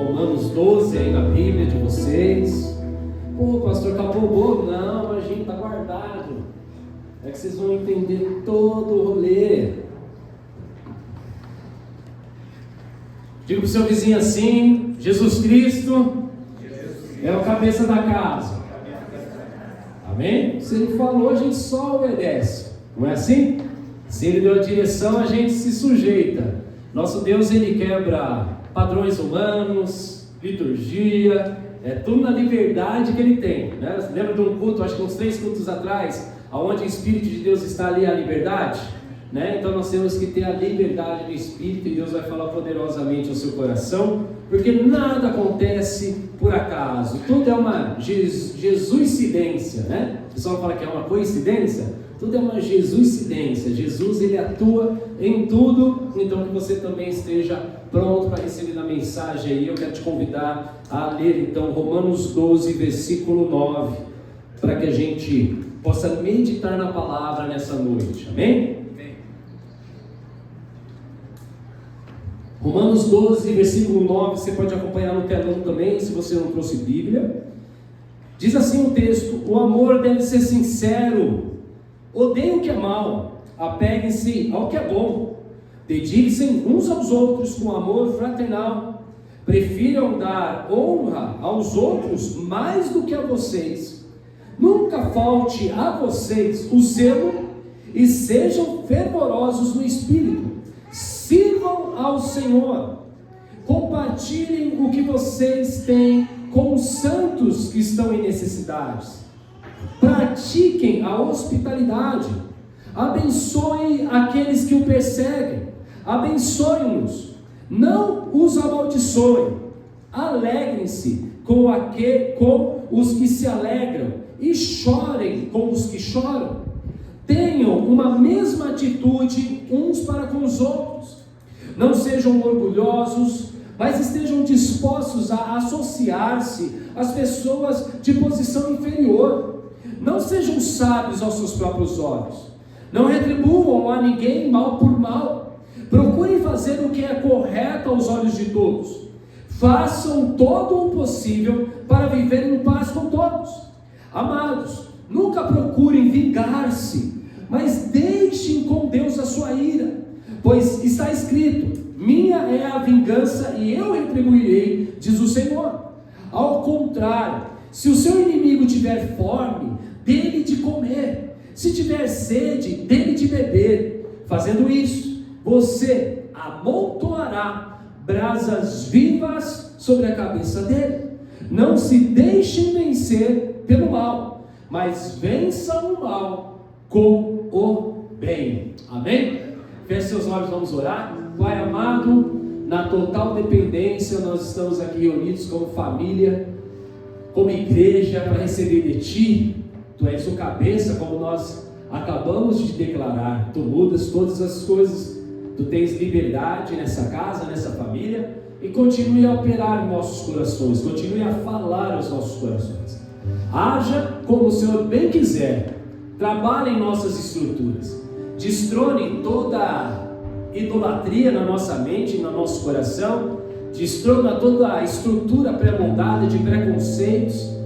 Romanos 12 aí na Bíblia de vocês. Pô, pastor, acabou o bolo? Não, a gente está guardado. É que vocês vão entender todo o rolê. Diga para o seu vizinho assim: Jesus Cristo é o cabeça da casa. Amém? Se ele falou, a gente só obedece. Não é assim? Se ele deu a direção, a gente se sujeita. Nosso Deus, ele quebra padrões humanos, liturgia, tudo na liberdade que ele tem, né? Você lembra de um culto, acho que uns 3 cultos atrás, onde o Espírito de Deus está ali, a liberdade, né? Então nós temos que ter a liberdade do Espírito, e Deus vai falar poderosamente ao seu coração, porque nada acontece por acaso, tudo é uma Jesuscidência, né? O pessoal fala que é uma coincidência. Tudo é uma Jesuscidência. Jesus, ele atua em tudo. Então que você também esteja pronto para receber a mensagem aí. Eu quero te convidar a ler então Romanos 12, versículo 9, para que a gente possa meditar na palavra nessa noite. Amém? Amém. Romanos 12, versículo 9, você pode acompanhar no telão também, se você não trouxe Bíblia. Diz assim o texto: o amor deve ser sincero. Odeiem o que é mal, apeguem-se ao que é bom, dediquem-se uns aos outros com amor fraternal, prefiram dar honra aos outros mais do que a vocês. Nunca falte a vocês o zelo e sejam fervorosos no espírito, sirvam ao Senhor, compartilhem o que vocês têm com os santos que estão em necessidades. Pratiquem a hospitalidade, abençoem aqueles que o perseguem, abençoem-nos, não os amaldiçoem, alegrem-se com os que se alegram e chorem com os que choram. Tenham uma mesma atitude uns para com os outros, não sejam orgulhosos, mas estejam dispostos a associar-se às pessoas de posição inferior. Não sejam sábios aos seus próprios olhos. Não retribuam a ninguém mal por mal. Procurem fazer o que é correto aos olhos de todos. Façam todo o possível para viver em paz com todos. Amados, nunca procurem vingar-se, mas deixem com Deus a sua ira, pois está escrito: minha é a vingança e eu retribuirei, diz o Senhor. Ao contrário, se o seu inimigo tiver fome, dê-lhe de comer, se tiver sede, dê-lhe de beber. Fazendo isso, você amontoará brasas vivas sobre a cabeça dele. Não se deixem vencer pelo mal, mas vençam o mal com o bem. Amém? Feche seus olhos, vamos orar. Pai amado, na total dependência, nós estamos aqui reunidos como família, como igreja, para receber de Ti. Tu és o cabeça, como nós acabamos de declarar. Tu mudas todas as coisas. Tu tens liberdade nessa casa, nessa família, e continue a operar em nossos corações, continue a falar aos nossos corações. Haja como o Senhor bem quiser. Trabalhe em nossas estruturas. Destrone toda idolatria na nossa mente, no nosso coração. Destrona toda a estrutura pré-moldada de preconceitos.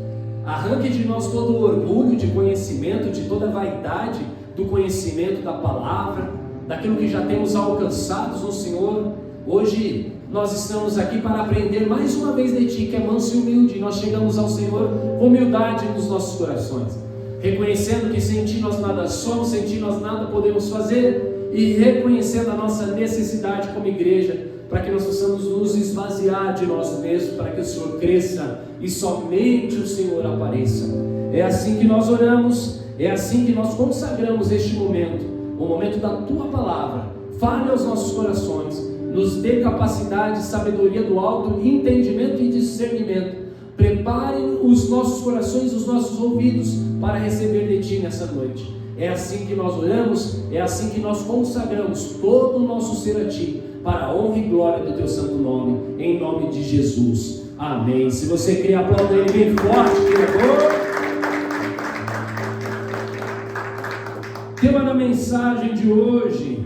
Arranque de nós todo o orgulho de conhecimento, de toda a vaidade do conhecimento da palavra, daquilo que já temos alcançados no Senhor. Hoje nós estamos aqui para aprender mais uma vez de Ti, que é manso e humilde. Nós chegamos ao Senhor com humildade nos nossos corações, reconhecendo que sem Ti nós nada somos, sem Ti nós nada podemos fazer, e reconhecendo a nossa necessidade como igreja, para que nós possamos nos esvaziar de nós mesmos, para que o Senhor cresça e somente o Senhor apareça. É assim que nós oramos, é assim que nós consagramos este momento, o momento da Tua palavra. Fale aos nossos corações, nos dê capacidade, sabedoria do alto, entendimento e discernimento. Prepare os nossos corações, os nossos ouvidos para receber de Ti nessa noite. É assim que nós oramos, é assim que nós consagramos todo o nosso ser a Ti, para a honra e glória do Teu santo nome, em nome de Jesus. Amém. Se você crê, aplauda Ele bem forte, criador. O tema da mensagem de hoje,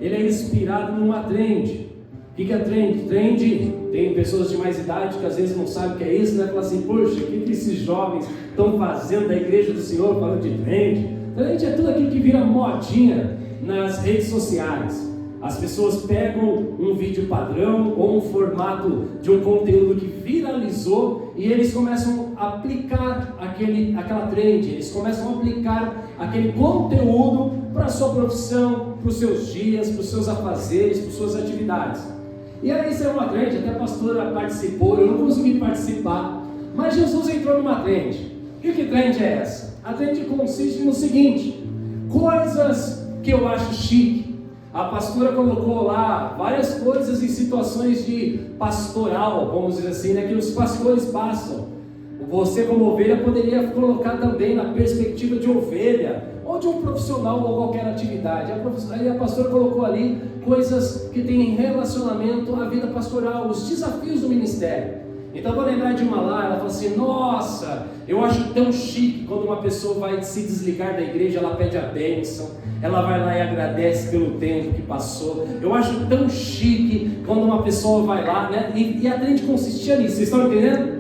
ele é inspirado numa trend. O que é trend? Trend Tem pessoas de mais idade que às vezes não sabem o que é isso, né? Falam assim, poxa, o que esses jovens estão fazendo da igreja do Senhor falando de trend? Trend é tudo aquilo que vira modinha nas redes sociais. As pessoas pegam um vídeo padrão ou um formato de um conteúdo que viralizou e eles começam a aplicar aquela trend, eles começam a aplicar aquele conteúdo para a sua profissão, para os seus dias, para os seus afazeres, para as suas atividades. E aí isso é uma trend, até a pastora participou, eu não consegui participar, mas Jesus entrou numa trend. E que trend é essa? A trend consiste no seguinte: coisas que eu acho chique. A pastora colocou lá várias coisas em situações de pastoral, vamos dizer assim, né, que os pastores passam. Você, como ovelha, poderia colocar também na perspectiva de ovelha, ou de um profissional ou qualquer atividade. Aí a pastora colocou ali coisas que têm relacionamento à vida pastoral, os desafios do ministério. Então eu vou lembrar de uma lá, ela falou assim: nossa, eu acho tão chique quando uma pessoa vai se desligar da igreja, ela pede a bênção, ela vai lá e agradece pelo tempo que passou. Eu acho tão chique quando uma pessoa vai lá, né? E a trend consistia nisso, vocês estão entendendo?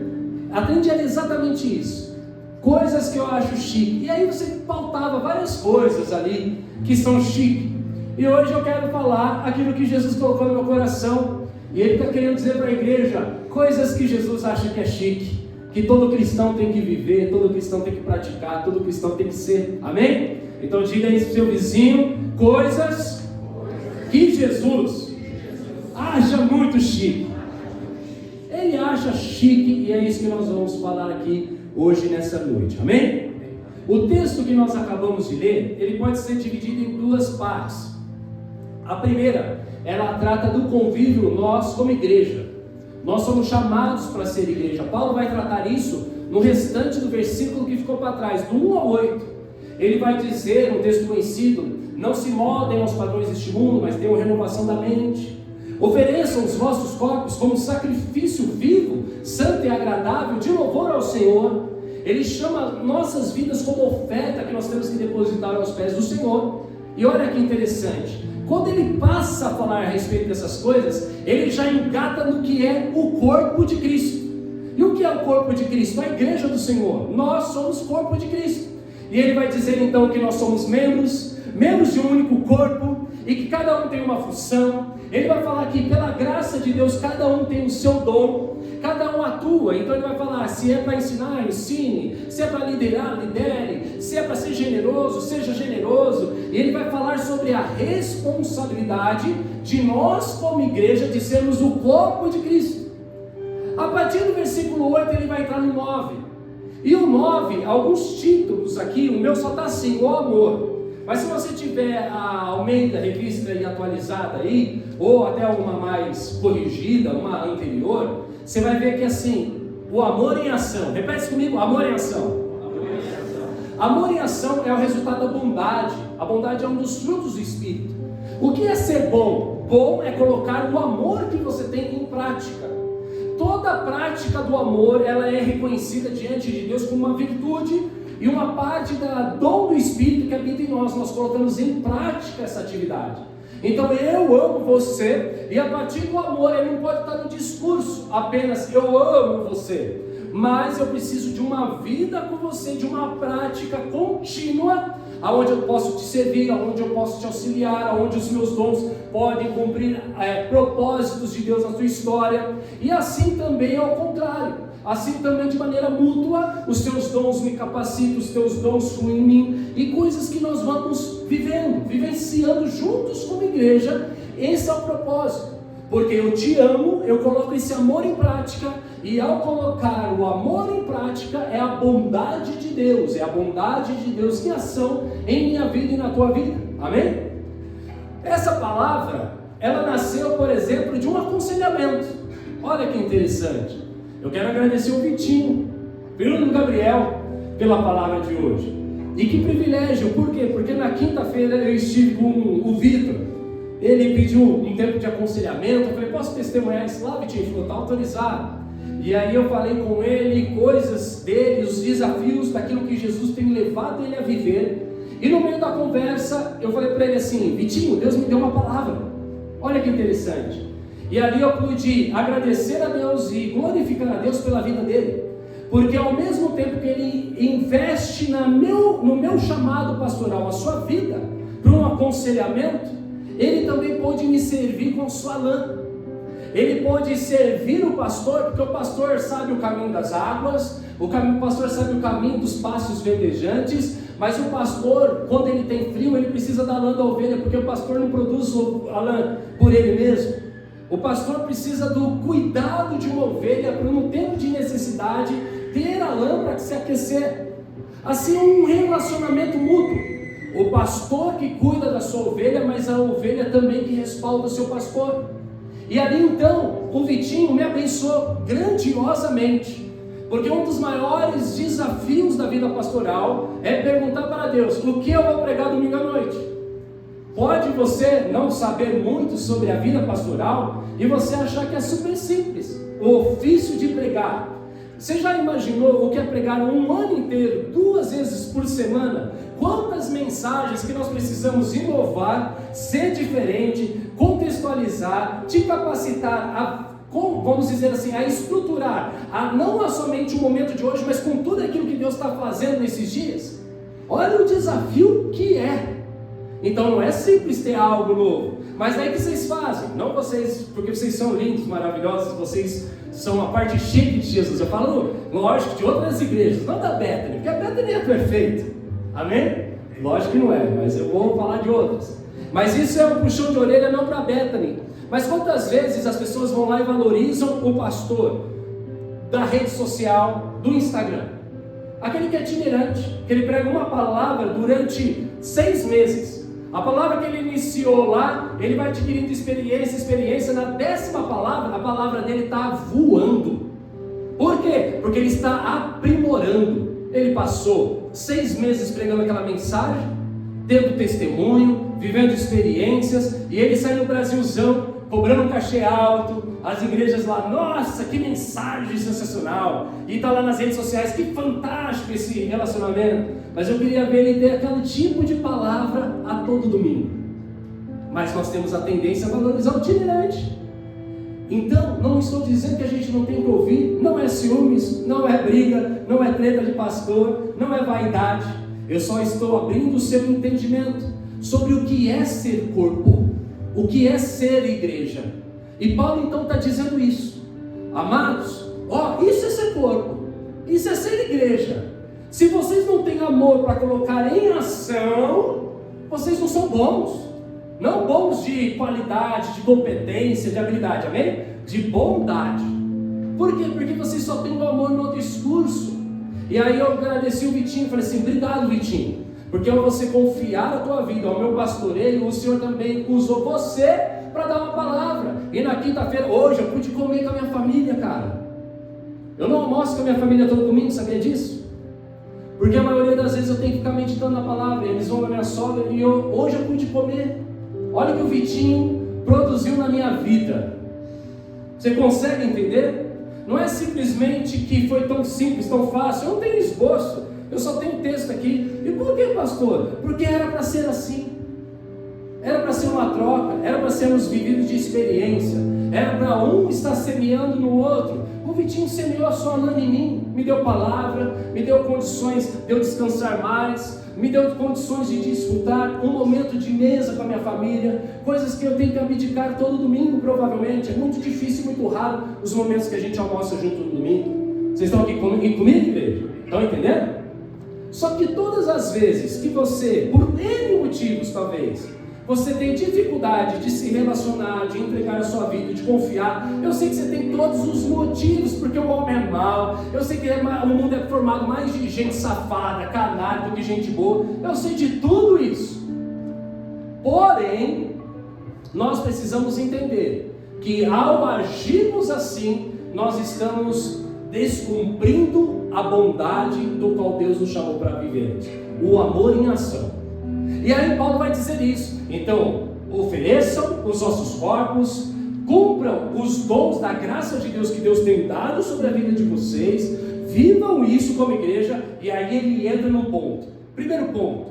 A trend era exatamente isso, coisas que eu acho chique. E aí você pautava várias coisas ali que são chique. E hoje eu quero falar aquilo que Jesus colocou no meu coração. E ele está querendo dizer para a igreja coisas que Jesus acha que é chique, que todo cristão tem que viver, todo cristão tem que praticar, todo cristão tem que ser. Amém? Então diga aí para o seu vizinho coisas que Jesus acha muito chique. Ele acha chique, e é isso que nós vamos falar aqui hoje nessa noite. Amém? O texto que nós acabamos de ler, ele pode ser dividido em duas partes. A primeira, ela trata do convívio nós como igreja. Nós somos chamados para ser igreja. Paulo vai tratar isso no restante do versículo que ficou para trás, do 1 ao 8. Ele vai dizer, um texto conhecido: não se moldem aos padrões deste mundo, mas tenham renovação da mente. Ofereçam os vossos corpos como sacrifício vivo, santo e agradável, de louvor ao Senhor. Ele chama nossas vidas como oferta que nós temos que depositar aos pés do Senhor. E olha que interessante, quando ele passa a falar a respeito dessas coisas, ele já engata no que é o corpo de Cristo. E o que é o corpo de Cristo? A igreja do Senhor. Nós somos corpo de Cristo. E ele vai dizer então que nós somos membros de um único corpo, e que cada um tem uma função. Ele vai falar que pela graça de Deus cada um tem o seu dom, cada um atua. Então ele vai falar: se é para ensinar, ensine; se é para liderar, lidere; se é para ser generoso, seja generoso. E ele vai falar sobre a responsabilidade de nós como igreja de sermos o corpo de Cristo. A partir do versículo 8 ele vai entrar no 9. E o 9, alguns títulos aqui, o meu só está assim: o amor. Mas se você tiver a Almeida revista e atualizada aí, ou até uma mais corrigida, uma anterior, você vai ver que assim, o amor em ação. Repete comigo: amor em ação. Amor em ação é o resultado da bondade. A bondade é um dos frutos do Espírito. O que é ser bom? Bom é colocar o amor que você tem em prática. Toda a prática do amor, ela é reconhecida diante de Deus como uma virtude e uma parte da dom do Espírito que habita em nós. Nós colocamos em prática essa atividade. Então eu amo você, e a partir do amor, ele não pode estar no discurso apenas eu amo você, mas eu preciso de uma vida com você, de uma prática contínua, aonde eu posso te servir, aonde eu posso te auxiliar, aonde os meus dons podem cumprir propósitos de Deus na sua história. E assim também ao contrário. Assim também de maneira mútua, os teus dons me capacitam, os teus dons fluem em mim, e coisas que nós vamos vivenciando juntos como igreja. Esse é o propósito, porque eu te amo, eu coloco esse amor em prática, e ao colocar o amor em prática, é a bondade de Deus, é a bondade de Deus em ação em minha vida e na tua vida. Amém? Essa palavra, ela nasceu, por exemplo, de um aconselhamento. Olha que interessante. Eu quero agradecer o Vitinho, Bruno Gabriel, pela palavra de hoje. E que privilégio, por quê? Porque na quinta-feira eu estive com o Vitor. Ele pediu um tempo de aconselhamento. Eu falei: posso testemunhar isso lá, Vitinho? Ele falou: está autorizado. E aí eu falei com ele coisas dele, os desafios daquilo que Jesus tem levado ele a viver. E no meio da conversa eu falei para ele assim: Vitinho, Deus me deu uma palavra. Olha que interessante. E ali eu pude agradecer a Deus e glorificar a Deus pela vida dele. Porque ao mesmo tempo que ele investe no meu chamado pastoral, a sua vida, para um aconselhamento, ele também pôde me servir com sua lã. Ele pôde servir o pastor, porque o pastor sabe o caminho das águas, o pastor sabe o caminho dos pastos verdejantes, mas o pastor, quando ele tem frio, ele precisa da lã da ovelha, porque o pastor não produz a lã por ele mesmo. O pastor precisa do cuidado de uma ovelha para, no tempo de necessidade, ter a lã para se aquecer. Assim, um relacionamento mútuo. O pastor que cuida da sua ovelha, mas a ovelha também que respalda o seu pastor. E ali então, o Vitinho me abençoou grandiosamente, porque um dos maiores desafios da vida pastoral é perguntar para Deus: o que eu vou pregar domingo à noite? Pode você não saber muito sobre a vida pastoral e você achar que é super simples o ofício de pregar. Você já imaginou o que é pregar um ano inteiro, 2 vezes por semana? Quantas mensagens que nós precisamos inovar, ser diferente, contextualizar, te capacitar a, vamos dizer assim, a estruturar, não somente o momento de hoje, mas com tudo aquilo que Deus está fazendo nesses dias. Olha o desafio que é. Então não é simples ter algo novo, mas daí que vocês fazem, não vocês, porque vocês são lindos, maravilhosos, vocês são a parte chique de Jesus. Eu falo, lógico, de outras igrejas, não da Bethany, porque a Bethany é perfeita, amém? Lógico que não é, mas eu vou falar de outras. Mas isso é um puxão de orelha não para a Bethany. Mas quantas vezes as pessoas vão lá e valorizam o pastor da rede social, do Instagram, aquele que é itinerante, que ele prega uma palavra durante 6 meses. A palavra que ele iniciou lá, ele vai adquirindo experiência, na 10ª palavra, a palavra dele está voando. Por quê? Porque ele está aprimorando. Ele passou 6 meses pregando aquela mensagem, tendo testemunho, vivendo experiências, e ele sai no Brasilzão, cobrando um cachê alto, as igrejas lá, nossa, que mensagem sensacional, e está lá nas redes sociais, que fantástico esse relacionamento. Mas eu queria ver ele ter aquele tipo de palavra a todo domingo. Mas nós temos a tendência a valorizar o itinerante. Então, não estou dizendo que a gente não tem que ouvir, não é ciúmes, não é briga, não é treta de pastor, não é vaidade. Eu só estou abrindo o seu entendimento sobre o que é ser corpo, o que é ser igreja. E Paulo então está dizendo isso. Amados, isso é ser corpo, isso é ser igreja. Se vocês não têm amor para colocar em ação, vocês não são bons. Não bons de qualidade, de competência, de habilidade, amém? De bondade. Por quê? Porque vocês só têm o amor no discurso. E aí eu agradeci o Vitinho, falei assim, obrigado Vitinho, porque ao você confiar a tua vida ao meu pastoreio, o Senhor também usou você para dar uma palavra. E na quinta-feira, hoje, eu pude comer com a minha família, cara. Eu não almoço com a minha família todo domingo, sabia disso? Porque a maioria das vezes eu tenho que ficar meditando na palavra, eles vão na minha sogra e hoje eu pude comer. Olha o que o Vitinho produziu na minha vida. Você consegue entender? Não é simplesmente que foi tão simples, tão fácil. Eu não tenho esboço, eu só tenho texto aqui. E por que, pastor? Porque era para ser assim. Era para ser uma troca, era para sermos vividos de experiência, era para um estar semeando no outro. O Vitinho semeou a sua lã em mim, me deu palavra, me deu condições de eu descansar mais, me deu condições de desfrutar um momento de mesa com a minha família, coisas que eu tenho que abdicar todo domingo provavelmente. É muito difícil e muito raro os momentos que a gente almoça junto no domingo. Vocês estão aqui comigo, igreja? Estão entendendo? Só que todas as vezes que você, por N motivos talvez, você tem dificuldade de se relacionar, de entregar a sua vida, de confiar. Eu sei que você tem todos os motivos, porque o homem é mau. Eu sei que o mundo é formado mais de gente safada, canalha do que gente boa. Eu sei de tudo isso. Porém, nós precisamos entender que ao agirmos assim, nós estamos descumprindo a bondade do qual Deus nos chamou para viver. O amor em ação. E aí Paulo vai dizer isso. Então, ofereçam os vossos corpos, cumpram os dons da graça de Deus que Deus tem dado sobre a vida de vocês, vivam isso como igreja. E aí ele entra no ponto. Primeiro ponto,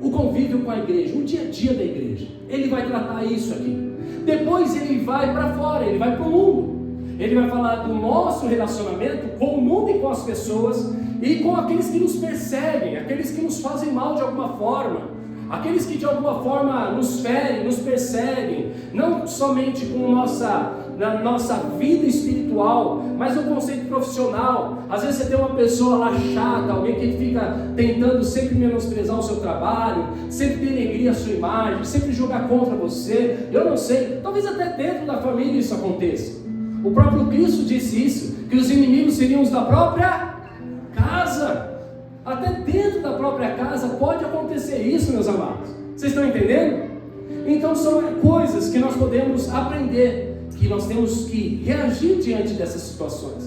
o convívio com a igreja, o dia a dia da igreja. ele vai tratar isso aqui. Depois ele vai para fora, ele vai para o mundo. Ele vai falar do nosso relacionamento com o mundo e com as pessoas e com aqueles que nos perseguem, aqueles que nos fazem mal de alguma forma, aqueles que de alguma forma nos ferem, nos perseguem, não somente com na nossa vida espiritual, mas no conceito profissional. Às vezes você tem uma pessoa lá chata, alguém que fica tentando sempre menosprezar o seu trabalho, sempre denegrir a sua imagem, sempre jogar contra você. Eu não sei, talvez até dentro da família isso aconteça. O próprio Cristo disse isso, que os inimigos seriam os da própria casa. Até dentro da própria casa pode acontecer isso, meus amados. Vocês estão entendendo? Então são coisas que nós podemos aprender, que nós temos que reagir diante dessas situações.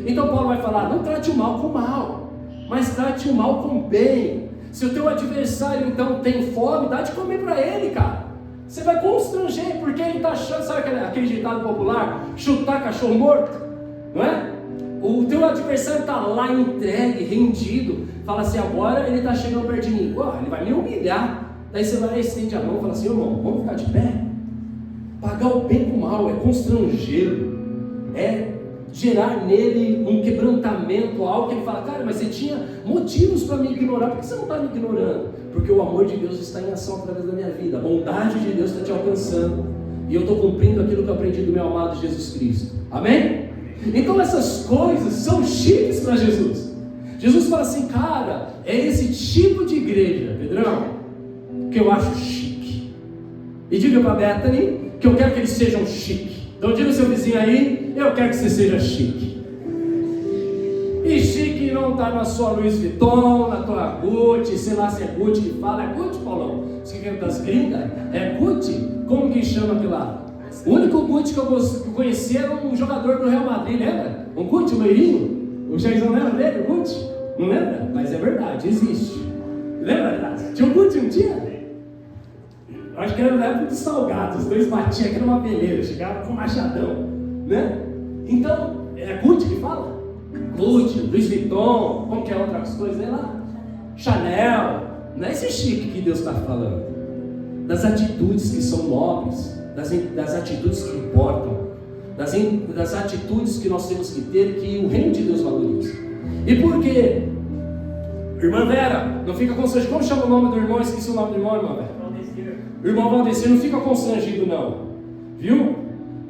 Então Paulo vai falar, não trate o mal com o mal, mas trate o mal com o bem. Se o teu adversário então tem fome, dá de comer para ele, cara. Você vai constranger, porque ele está achando, sabe aquele ditado popular? Chutar cachorro morto, não é? O teu adversário está lá entregue, rendido. Fala assim, agora ele está chegando perto de mim. Ele vai me humilhar. Daí você vai lá e estende a mão e fala assim, irmão, vamos ficar de pé? Pagar o bem com o mal é constrangê-lo, é gerar nele um quebrantamento, algo que ele fala, cara, mas você tinha motivos para me ignorar, por que você não está me ignorando? Porque o amor de Deus está em ação através da minha vida, a bondade de Deus está te alcançando, e eu estou cumprindo aquilo que eu aprendi do meu amado Jesus Cristo, amém? Então essas coisas são chiques para Jesus. Jesus fala assim, cara, é esse tipo de igreja, Pedrão, que eu acho chique. E diga para Bethany que eu quero que eles sejam chique. Então diga ao seu vizinho aí, eu quero que você seja chique. E chique não está na sua Louis Vuitton, na tua Gucci, sei lá se é Gucci que fala. É Gucci, Paulão? Você que é das gringas? É Gucci? Como que chama aquilo lá? O único Gucci que eu conheci era um jogador do Real Madrid, lembra? Um Gucci, o loirinho? O Jairson lembra dele, o Gucci? Não lembra? Mas é verdade, existe. Lembra? Tinha um Gucci um dia? Acho que era na época dos salgados, os dois batiam aqui numa peleira, chegavam com um machadão, né? Então, é Gucci que fala? Gucci, Louis Vuitton, como que é outras coisas, né lá? Chanel, não é esse chique que Deus está falando. Das atitudes que são nobres, das atitudes que importam, das atitudes que nós temos que ter, que o reino de Deus valoriza. E por quê? Irmã Vera, não fica constrangido. Como chama o nome do irmão? Eu esqueci o nome do irmão, irmã Vera. Irmão Valdecir, não fica constrangido não, viu?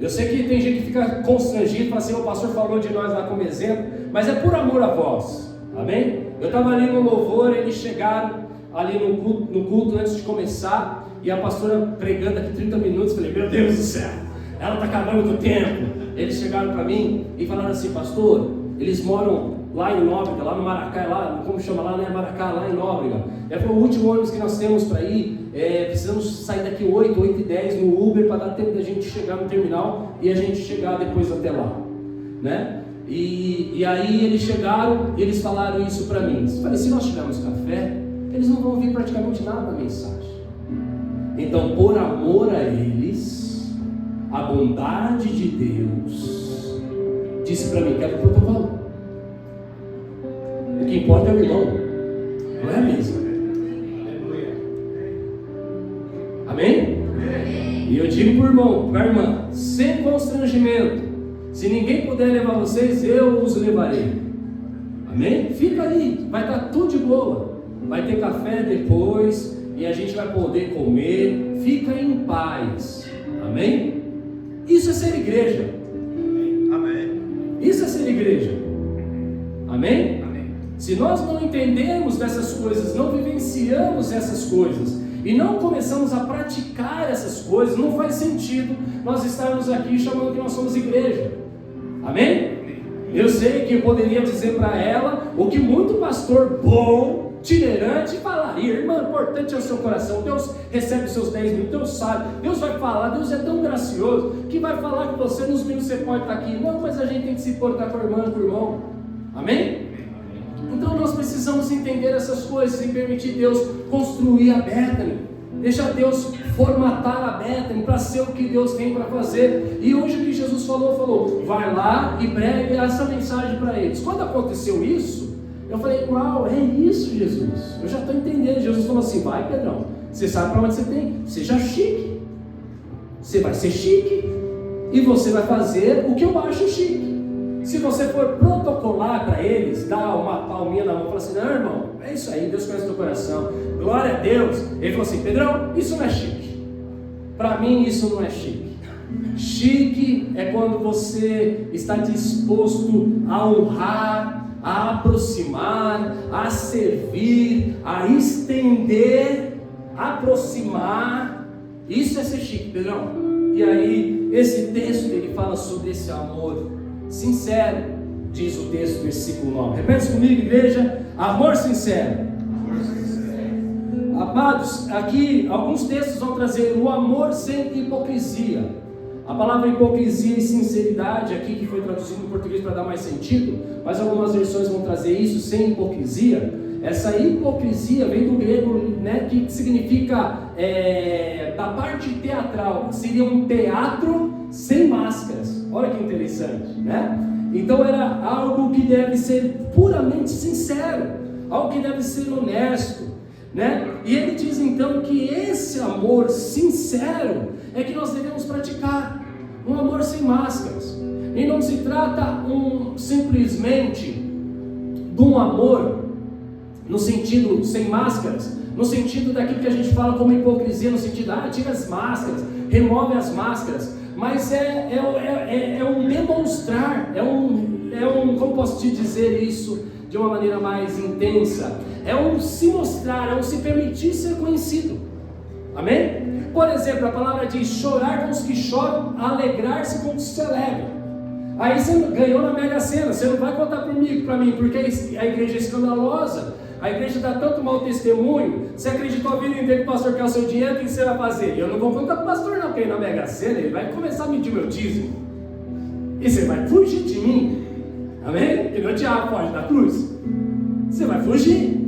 Eu sei que tem gente que fica constrangido, fala assim, o pastor falou de nós lá como exemplo, mas é por amor a vós, amém? Eu estava ali no louvor, eles chegaram ali no culto antes de começar, e a pastora pregando aqui 30 minutos, falei, meu Deus do céu, ela está acabando com o tempo. Eles chegaram para mim e falaram assim, pastor, eles moram lá em Nóbrega, lá no Maracá, lá, como chama lá, né? Maracá, lá em Nóbrega. Foi o último ônibus que nós temos para ir. Precisamos sair daqui 8h10 no Uber para dar tempo da gente chegar no terminal e a gente chegar depois até lá, né? E aí eles chegaram e eles falaram isso para mim. Eu falei, se nós tivermos café, eles não vão ouvir praticamente nada da mensagem. Então, por amor a eles, a bondade de Deus disse para mim, quero o protocolo. O que importa é o irmão, não é mesmo? Amém? E eu digo para o irmão, para a irmã, sem constrangimento, se ninguém puder levar vocês, eu os levarei. Amém? Fica ali, vai estar tudo de boa. Vai ter café depois e a gente vai poder comer. Fica em paz. Amém? Isso é ser igreja. Amém. Isso é ser igreja. Amém? Amém. Se nós não entendemos dessas coisas, não vivenciamos essas coisas e não começamos a praticar essas coisas, não faz sentido nós estarmos aqui chamando que nós somos igreja. Amém? Eu sei que eu poderia dizer para ela o que muito pastor bom, itinerante, falaria, irmã, importante é o seu coração, Deus recebe os seus 10 minutos, Deus sabe, Deus vai falar, Deus é tão gracioso, que vai falar com você, nos minutos você pode estar aqui. Não, mas a gente tem que se portar com a irmã, com o irmão. Amém? Então nós precisamos entender essas coisas e permitir Deus construir a Bethany, deixar Deus formatar a Bethany para ser o que Deus tem para fazer. E hoje o que Jesus falou, vai lá e pregue essa mensagem para eles. Quando aconteceu isso, eu falei, uau, é isso, Jesus, eu já estou entendendo. Jesus falou assim, vai Pedrão, Você sabe para onde você tem. Seja chique. Você vai ser chique. E você vai fazer o que eu acho chique. Se você for protocolar para eles, dar uma palminha na mão e falar assim: não, irmão, é isso aí, Deus conhece o teu coração, glória a Deus. Ele falou assim: Pedrão, isso não é chique. Para mim isso não é chique. Chique é quando você está disposto a honrar, a aproximar, a servir, a estender, aproximar. Isso é ser chique, Pedrão. E aí, esse texto ele fala sobre esse amor sincero, diz o texto, versículo 9. Repete comigo, igreja: amor sincero. Amor sincero. Amados, aqui alguns textos vão trazer o amor sem hipocrisia. A palavra hipocrisia e sinceridade aqui, que foi traduzido em português para dar mais sentido, mas algumas versões vão trazer isso sem hipocrisia. Essa hipocrisia vem do grego, né, que significa, da parte teatral, seria um teatro sem máscaras. Olha que interessante, né? Então era algo que deve ser puramente sincero, algo que deve ser honesto, né? E ele diz então que esse amor sincero é que nós devemos praticar, um amor sem máscaras. E não se trata simplesmente de um amor no sentido sem máscaras, no sentido daquilo que a gente fala como hipocrisia, no sentido, tira as máscaras, remove as máscaras, mas é um demonstrar, como posso te dizer isso de uma maneira mais intensa, é um se mostrar, é um se permitir ser conhecido, amém? Por exemplo, a palavra diz: chorar com os que choram, alegrar-se com os que se alegram. Aí você ganhou na Mega Sena, você não vai contar para mim, porque a igreja é escandalosa, a igreja dá tanto mau testemunho. Você acreditou a vida inteira que o pastor quer o seu dinheiro, o que você vai fazer? Eu não vou contar para o pastor não, porque na Mega Sena ele vai começar a medir meu dízimo, e você vai fugir de mim, amém? Que não te foge da cruz, você vai fugir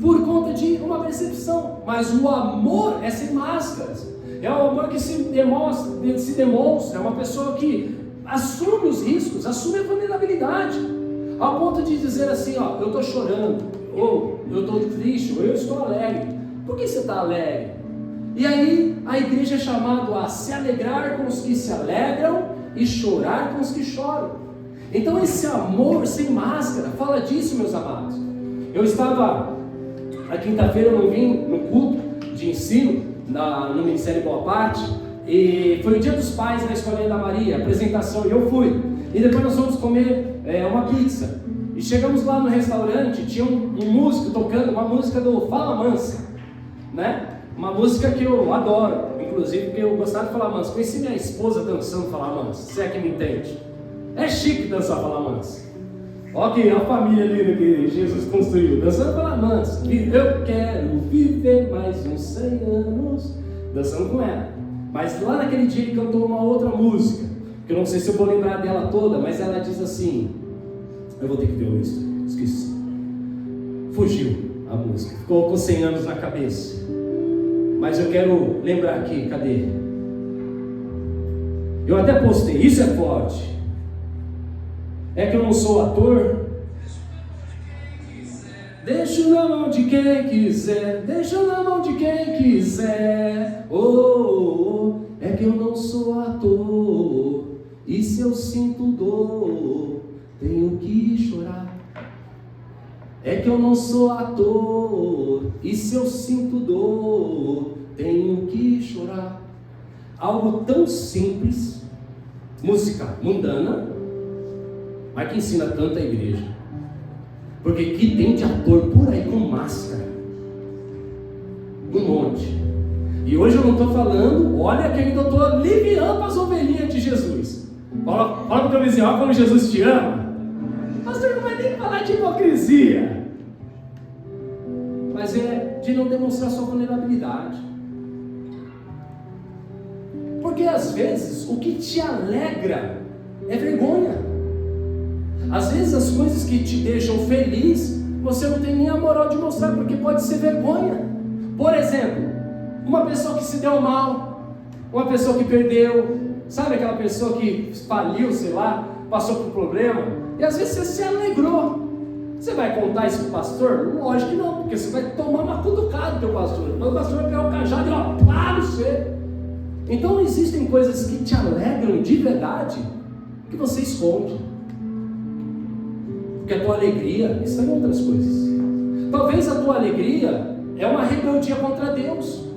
por conta de uma percepção. Mas o amor é sem máscaras, é o amor que se demonstra, é uma pessoa que assume os riscos, assume a vulnerabilidade, ao ponto de dizer assim: eu estou chorando, ou eu estou triste, ou eu estou alegre. Por que você está alegre? E aí a igreja é chamada a se alegrar com os que se alegram e chorar com os que choram. Então esse amor sem máscara fala disso, meus amados. Eu estava, na quinta-feira eu não vim no culto de ensino, no Ministério Boa Parte, e foi o dia dos pais na Escolinha da Maria, apresentação, e eu fui. E depois nós fomos comer uma pizza. E chegamos lá no restaurante, tinha um músico tocando uma música do Fala Mansa, né? Uma música que eu adoro, inclusive porque eu gostava de Fala Mansa. Conheci minha esposa dançando Fala Mansa, se é que me entende. É chique dançar Fala Mansa. Ok, a família linda que Jesus construiu, dançando Fala Mansa. Eu quero viver mais uns 100 anos, dançando com ela. Mas lá naquele dia ele cantou uma outra música, que eu não sei se eu vou lembrar dela toda, mas ela diz assim, eu vou ter que ver isso, esqueci. Fugiu a música, ficou com 100 anos na cabeça. Mas eu quero lembrar aqui, cadê? Eu até postei, isso é forte. É que eu não sou ator. Deixo na mão de quem quiser, deixa na mão de quem quiser. É que eu não sou ator, e se eu sinto dor, tenho que chorar. É que eu não sou ator, e se eu sinto dor, tenho que chorar. Algo tão simples, música mundana, mas que ensina tanto a igreja. Porque que tem de ator por aí com máscara, um monte. E hoje eu não estou falando, olha que ainda estou aliviando as ovelhinhas de Jesus. Fala para o teu vizinho, olha como Jesus te ama. Pastor, não vai nem falar de hipocrisia, mas é de não demonstrar sua vulnerabilidade. Porque às vezes o que te alegra é vergonha. Às vezes as coisas que te deixam feliz, você não tem nem a moral de mostrar, porque pode ser vergonha. Por exemplo, uma pessoa que se deu mal, uma pessoa que perdeu, sabe aquela pessoa que faliu, sei lá, passou por um problema, e às vezes você se alegrou. Você vai contar isso para o pastor? Lógico que não, porque você vai tomar uma cutucada do teu pastor. O pastor vai pegar o cajado e ó, para você. Então existem coisas que te alegram de verdade, que você esconde. Porque a tua alegria está em outras coisas. Talvez a tua alegria é uma rebeldia contra Deus.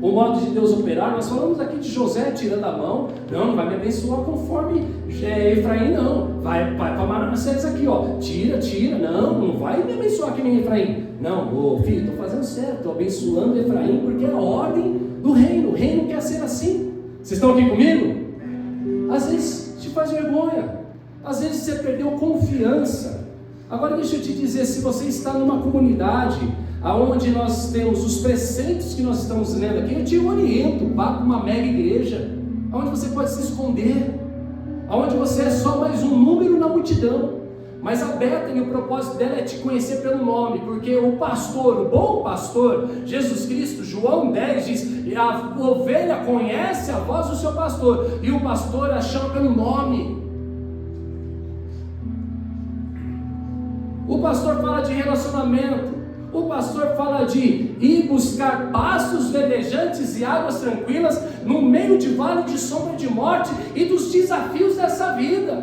O modo de Deus operar, nós falamos aqui de José tirando a mão, não vai me abençoar conforme Efraim, não, vai para Manassés aqui, ó, tira, não vai me abençoar que nem Efraim, não, filho, estou fazendo certo, estou abençoando Efraim, porque é a ordem do reino, o reino quer ser assim. Vocês estão aqui comigo? Às vezes te faz vergonha, às vezes você perdeu confiança. Agora deixa eu te dizer, se você está numa comunidade aonde nós temos os preceitos que nós estamos lendo aqui, eu te oriento, vá para uma mega igreja, aonde você pode se esconder, aonde você é só mais um número na multidão. Mas a Bethany, o propósito dela é te conhecer pelo nome, porque o pastor, o bom pastor, Jesus Cristo, João 10 diz, a ovelha conhece a voz do seu pastor, e o pastor a chama pelo nome. O pastor fala de relacionamento. O pastor fala de ir buscar pastos verdejantes e águas tranquilas no meio de vale de sombra de morte e dos desafios dessa vida.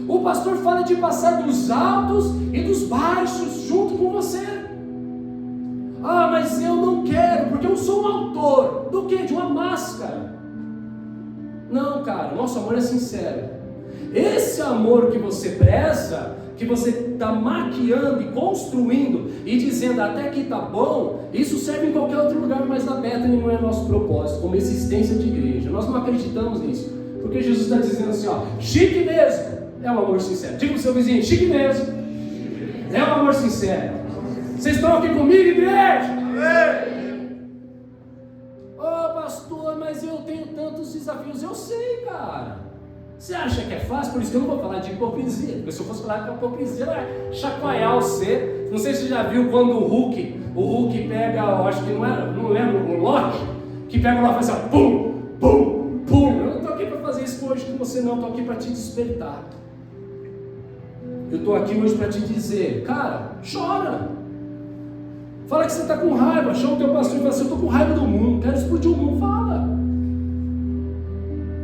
O pastor fala de passar dos altos e dos baixos junto com você. Ah, mas eu não quero, porque eu sou um autor. Do quê? De uma máscara. Não, cara, nosso amor é sincero. Esse amor que você preza, que você está maquiando e construindo e dizendo até que está bom, isso serve em qualquer outro lugar, mas na Bethany não é nosso propósito, como existência de igreja. Nós não acreditamos nisso, porque Jesus está dizendo assim, ó, chique mesmo, é um amor sincero. Diga para o seu vizinho, chique mesmo, é um amor sincero. Vocês estão aqui comigo, igreja? Ô pastor, mas eu tenho tantos desafios. Eu sei, cara. Você acha que é fácil? Por isso que eu não vou falar de hipocrisia, porque se eu fosse falar de hipocrisia, vai chacoalhar você. Não sei se você já viu quando o Hulk pega, eu acho que não lembro, o Loki, que pega lá e faz assim, pum, pum, pum. Eu não estou aqui para fazer isso hoje com você, não, estou aqui para te despertar. Eu estou aqui hoje para te dizer, cara, chora. Fala que você está com raiva, chama o teu pastor e fala assim, eu estou com raiva do mundo, quero explodir o mundo, fala.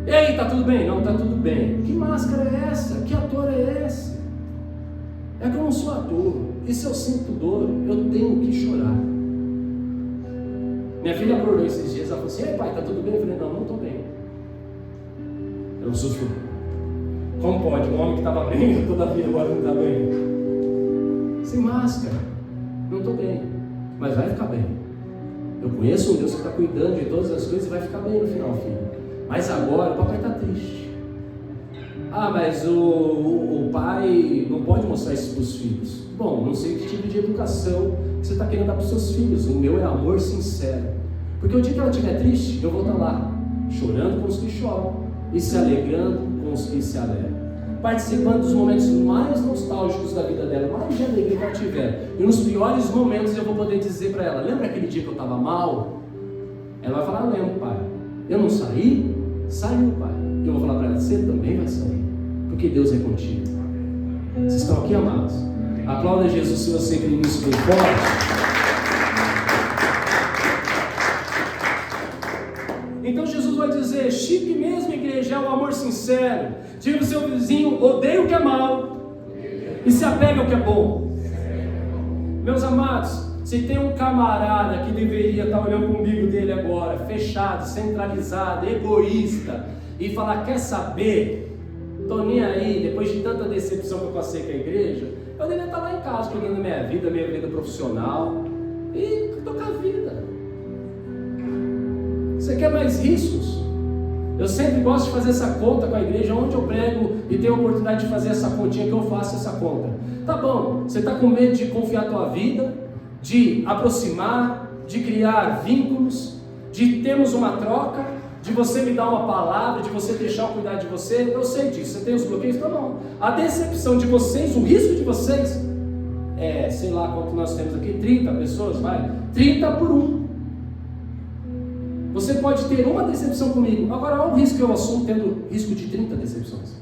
E aí, tá tudo bem? Não, tá tudo bem. Que máscara é essa? Que ator é esse? É que eu não sou ator. E se eu sinto dor, eu tenho que chorar. Minha filha acordou esses dias, ela falou assim, ei pai, tá tudo bem? Eu falei, não estou bem. Eu não sou. Como pode? Um homem que estava bem toda a vida agora não está bem? Sem máscara. Não estou bem. Mas vai ficar bem. Eu conheço um Deus que está cuidando de todas as coisas e vai ficar bem no final, filho. Mas agora o papai está triste. Ah, mas o pai não pode mostrar isso para os filhos. Bom, não sei que tipo de educação que você está querendo dar para os seus filhos. O meu é amor sincero. Porque o dia que ela estiver triste, eu vou estar lá, chorando com os que choram e se alegrando com os que se alegram. Participando dos momentos mais nostálgicos da vida dela, mais de alegria que ela tiver. E nos piores momentos eu vou poder dizer para ela, lembra aquele dia que eu estava mal? Ela vai falar, lembro, pai. Eu não saí? Saiu, pai. Eu vou falar para ela, você também vai sair, porque Deus é contigo. Vocês estão aqui, amados? Aplauda Jesus se você crê nisso bem forte. Então Jesus vai dizer, chique mesmo, igreja, é o amor sincero. Diga para o seu vizinho, odeia o que é mal e se apega ao que é bom. Meus amados, se tem um camarada que deveria estar olhando para o umbigo dele agora, fechado, centralizado, egoísta, e falar, quer saber? Estou nem aí, depois de tanta decepção que eu passei com a igreja, eu deveria estar lá em casa, cuidando da minha vida profissional, e tocar a vida. Você quer mais riscos? Eu sempre gosto de fazer essa conta com a igreja, onde eu prego e tenho a oportunidade de fazer essa continha, que eu faço essa conta. Tá bom, você está com medo de confiar a tua vida, de aproximar, de criar vínculos, de termos uma troca, de você me dar uma palavra, de você deixar eu cuidar de você. Eu sei disso, você tem os bloqueios? Tá bom. A decepção de vocês, o risco de vocês sei lá quanto nós temos aqui, 30 pessoas, vai, 30 por 1. Você pode ter uma decepção comigo, agora olha o risco que eu assumo tendo risco de 30 decepções.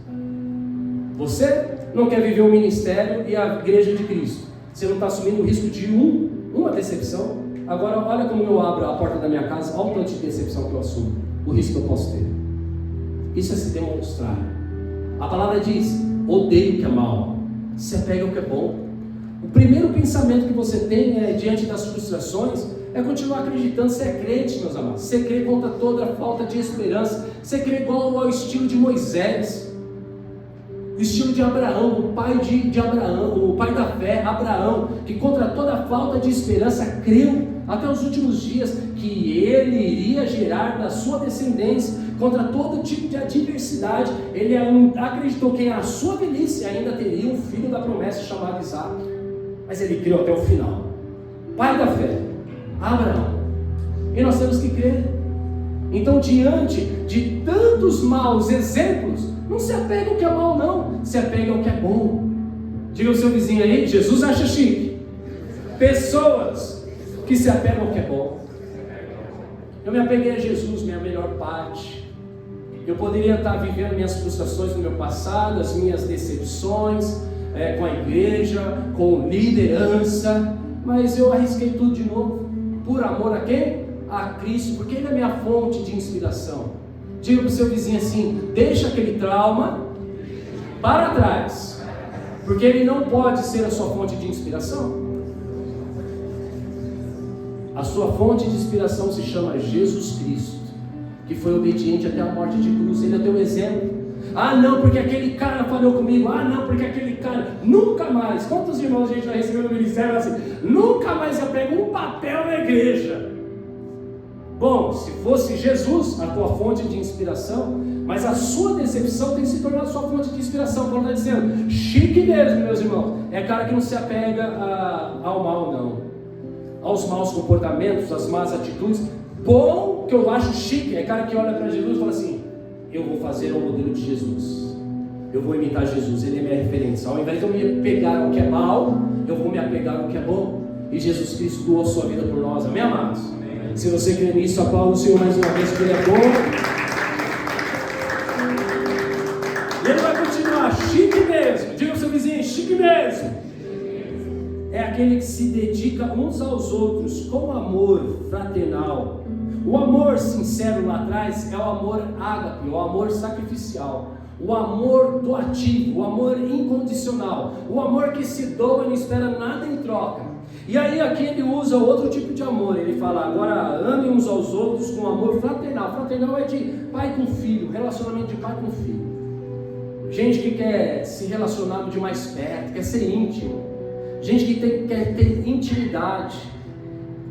Você não quer viver o ministério e a igreja de Cristo. Você não está assumindo o risco de uma decepção. Agora, olha como eu abro a porta da minha casa, olha o tanto de decepção que eu assumo, o risco que eu posso ter. Isso é se demonstrar. A palavra diz: odeie o que é mal, se apega ao que é bom. O primeiro pensamento que você tem diante das frustrações é continuar acreditando. Você é crente, meus amados. Você crê contra toda a falta de esperança. Você crê igual ao estilo de Moisés, o estilo de Abraão, o pai de Abraão, o pai da fé, Abraão, que contra toda a falta de esperança creu até os últimos dias que ele iria gerar da sua descendência. Contra todo tipo de adversidade, ele acreditou que na sua velhice ainda teria um filho da promessa chamado Isaac. Mas ele creu até o final. Pai da fé, Abraão. E nós temos que crer. Então, diante de tantos maus exemplos, não se apega ao que é mal, não. Se apega ao que é bom. Diga ao seu vizinho aí: Jesus acha chique pessoas que se apegam ao que é bom. Eu me apeguei a Jesus, minha melhor parte. Eu poderia estar vivendo minhas frustrações no meu passado, as minhas decepções com a igreja, com liderança, mas eu arrisquei tudo de novo, por amor a quem? A Cristo, porque Ele é minha fonte de inspiração. Diga para o seu vizinho assim: deixa aquele trauma para trás, porque ele não pode ser a sua fonte de inspiração. A sua fonte de inspiração se chama Jesus Cristo, que foi obediente até a morte de cruz. Ele é teu exemplo. Ah, não, porque aquele cara falhou comigo. Ah, não, porque aquele cara... Nunca mais. Quantos irmãos a gente já recebeu no ministério assim? Nunca mais eu pego um papel na igreja. Bom, se fosse Jesus a tua fonte de inspiração, mas a sua decepção tem se tornado sua fonte de inspiração. Paulo está dizendo: chique mesmo, meus irmãos. É cara que não se apega ao mal, não. Aos maus comportamentos, às más atitudes. Bom, que eu acho chique, é cara que olha para Jesus e fala assim: eu vou fazer o modelo de Jesus, eu vou imitar Jesus, Ele é minha referência. Ao invés de eu me apegar ao que é mal, eu vou me apegar ao que é bom. E Jesus Cristo doou sua vida por nós, amém, amados? Amém. Se você crê nisso, aplauda o Senhor mais uma vez, que Ele é bom. E Ele vai continuar: chique mesmo. Diga ao seu vizinho: chique mesmo. É aquele que se dedica uns aos outros com amor fraternal. O amor sincero lá atrás é o amor ágape, o amor sacrificial, o amor doativo, o amor incondicional, o amor que se doa e não espera nada em troca. E aí aqui ele usa outro tipo de amor. Ele fala: agora amem uns aos outros com amor fraternal. Fraternal é de pai com filho, relacionamento de pai com filho. Gente que quer se relacionar de mais perto, quer ser íntimo. Gente que quer ter intimidade.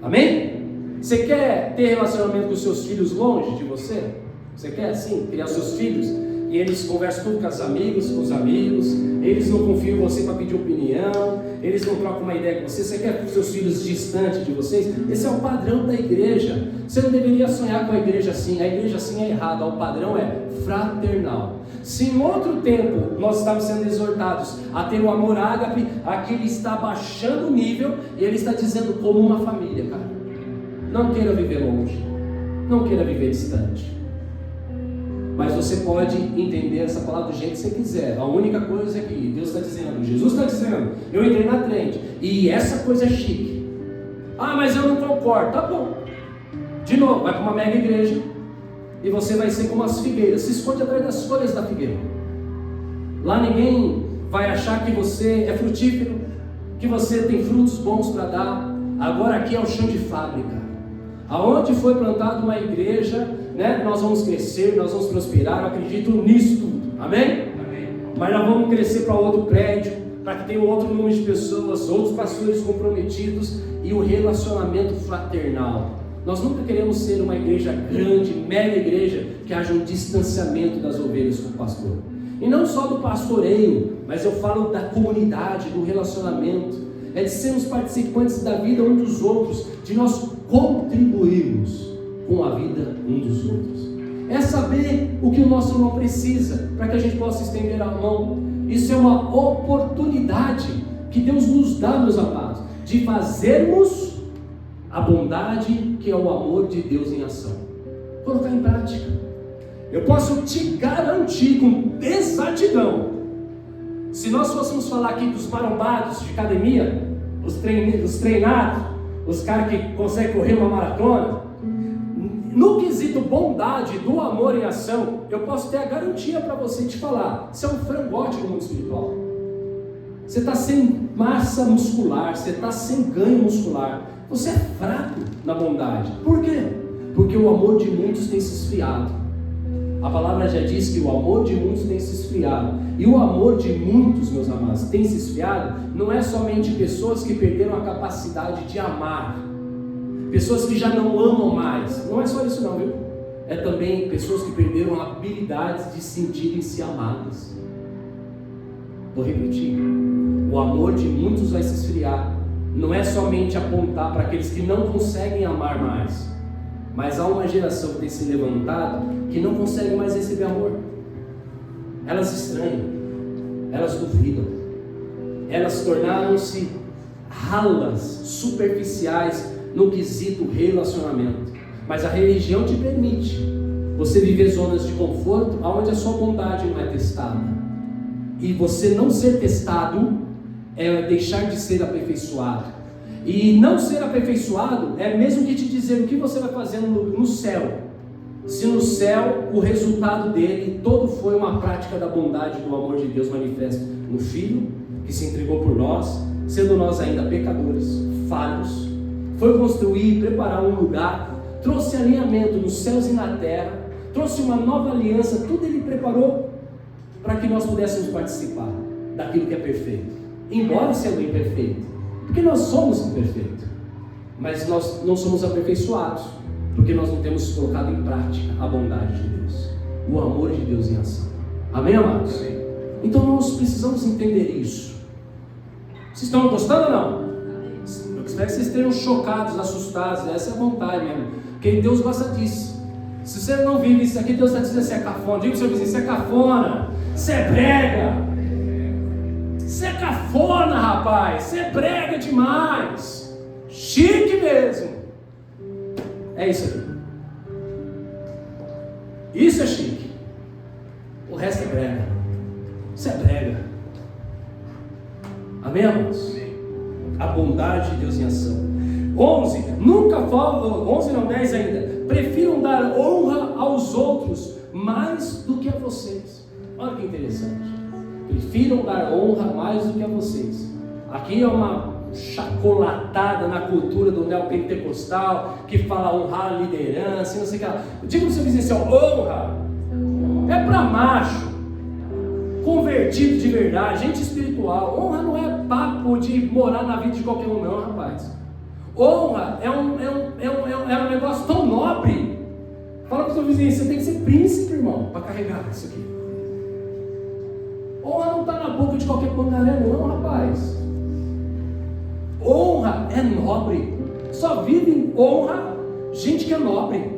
Amém? Você quer ter relacionamento com os seus filhos longe de você? Você quer assim, criar seus filhos e eles conversam tudo com os amigos, eles não confiam em você para pedir opinião, eles não trocam uma ideia com você? Você quer seus filhos distantes de vocês? Esse é o padrão da igreja. Você não deveria sonhar com a igreja assim é errada. O padrão é fraternal. Se em outro tempo nós estávamos sendo exortados a ter o amor ágape, aqui ele está baixando o nível e ele está dizendo como uma família, cara. Não queira viver longe, não queira viver distante, mas você pode entender essa palavra do jeito que você quiser. A única coisa é que Deus está dizendo, Jesus está dizendo: eu entrei na frente e essa coisa é chique. Ah, mas eu não concordo. Tá bom, de novo, vai para uma mega igreja e você vai ser como as figueiras. Se esconde atrás das folhas da figueira. Lá ninguém vai achar que você é frutífero, que você tem frutos bons para dar. Agora aqui é o chão de fábrica. Aonde foi plantada uma igreja, né, nós vamos crescer, nós vamos prosperar. Eu acredito nisso tudo, amém? Amém. Mas nós vamos crescer para outro prédio, para que tenha outro número de pessoas, outros pastores comprometidos e o relacionamento fraternal. Nós nunca queremos ser uma igreja grande, mega igreja, que haja um distanciamento das ovelhas com o pastor. E não só do pastoreio, mas eu falo da comunidade, do relacionamento. É de sermos participantes da vida um dos outros, de nós contribuirmos com a vida um dos outros. É saber o que o nosso irmão precisa, para que a gente possa estender a mão. Isso é uma oportunidade que Deus nos dá, meus amados, de fazermos a bondade que é o amor de Deus em ação. Colocar em prática. Eu posso te garantir com exatidão, se nós fôssemos falar aqui dos marombados de academia, os treinados, os caras que conseguem correr uma maratona, no quesito bondade do amor em ação, eu posso ter a garantia para você te falar, você é um frangote no mundo espiritual. Você está sem massa muscular, você está sem ganho muscular, você é fraco na bondade. Por quê? Porque o amor de muitos tem se esfriado. A palavra já diz que o amor de muitos tem se esfriado. E o amor de muitos, meus amados, tem se esfriado, não é somente pessoas que perderam a capacidade de amar, pessoas que já não amam mais. Não é só isso não, viu? É também pessoas que perderam a habilidade de sentirem-se amadas. Vou repetir. O amor de muitos vai se esfriar. Não é somente apontar para aqueles que não conseguem amar mais, mas há uma geração que tem se levantado que não consegue mais receber amor. Elas estranham, elas duvidam, elas tornaram-se ralas, superficiais no quesito relacionamento. Mas a religião te permite você viver zonas de conforto onde a sua bondade não é testada. E você não ser testado é deixar de ser aperfeiçoado. E não ser aperfeiçoado é mesmo que te dizer o que você vai fazendo no céu. Se no céu o resultado dele todo foi uma prática da bondade do amor de Deus manifesto no Filho, que se entregou por nós, sendo nós ainda pecadores, falhos, foi construir e preparar um lugar, trouxe alinhamento nos céus e na terra, trouxe uma nova aliança, tudo ele preparou para que nós pudéssemos participar daquilo que é perfeito, embora sendo imperfeito, porque nós somos imperfeitos, mas nós não somos aperfeiçoados, porque nós não temos colocado em prática a bondade de Deus, o amor de Deus em ação. Amém, amados? Amém. Então nós precisamos entender isso. Vocês estão gostando ou não? Eu espero que vocês estejam chocados, assustados. Essa é a vontade mesmo, porque Deus gosta disso. Se você não vive isso aqui, Deus está dizendo que você é cafona. Diga para o seu vizinho, você é cafona, você é brega, você é cafona, rapaz, você é brega demais, chique mesmo. É isso aqui. Isso é chique. O resto é brega. Isso é brega. Amém, amados? A bondade de Deus em ação. 11. Nunca faltam, 11 não, 10 ainda. Prefiram dar honra aos outros mais do que a vocês. Olha que interessante. Prefiram dar honra mais do que a vocês. Aqui é uma chacolatada na cultura do neopentecostal que fala honrar a liderança, não sei o que lá. Diga para o seu vizinho assim, honra é para macho, convertido de verdade, gente espiritual. Honra não é papo de morar na vida de qualquer um não, rapaz. Honra é um negócio tão nobre. Fala para o seu vizinho, você tem que ser príncipe, irmão, para carregar isso aqui. Honra não está na boca de qualquer pangaré não, rapaz. Honra é nobre. Só vive em honra gente que é nobre.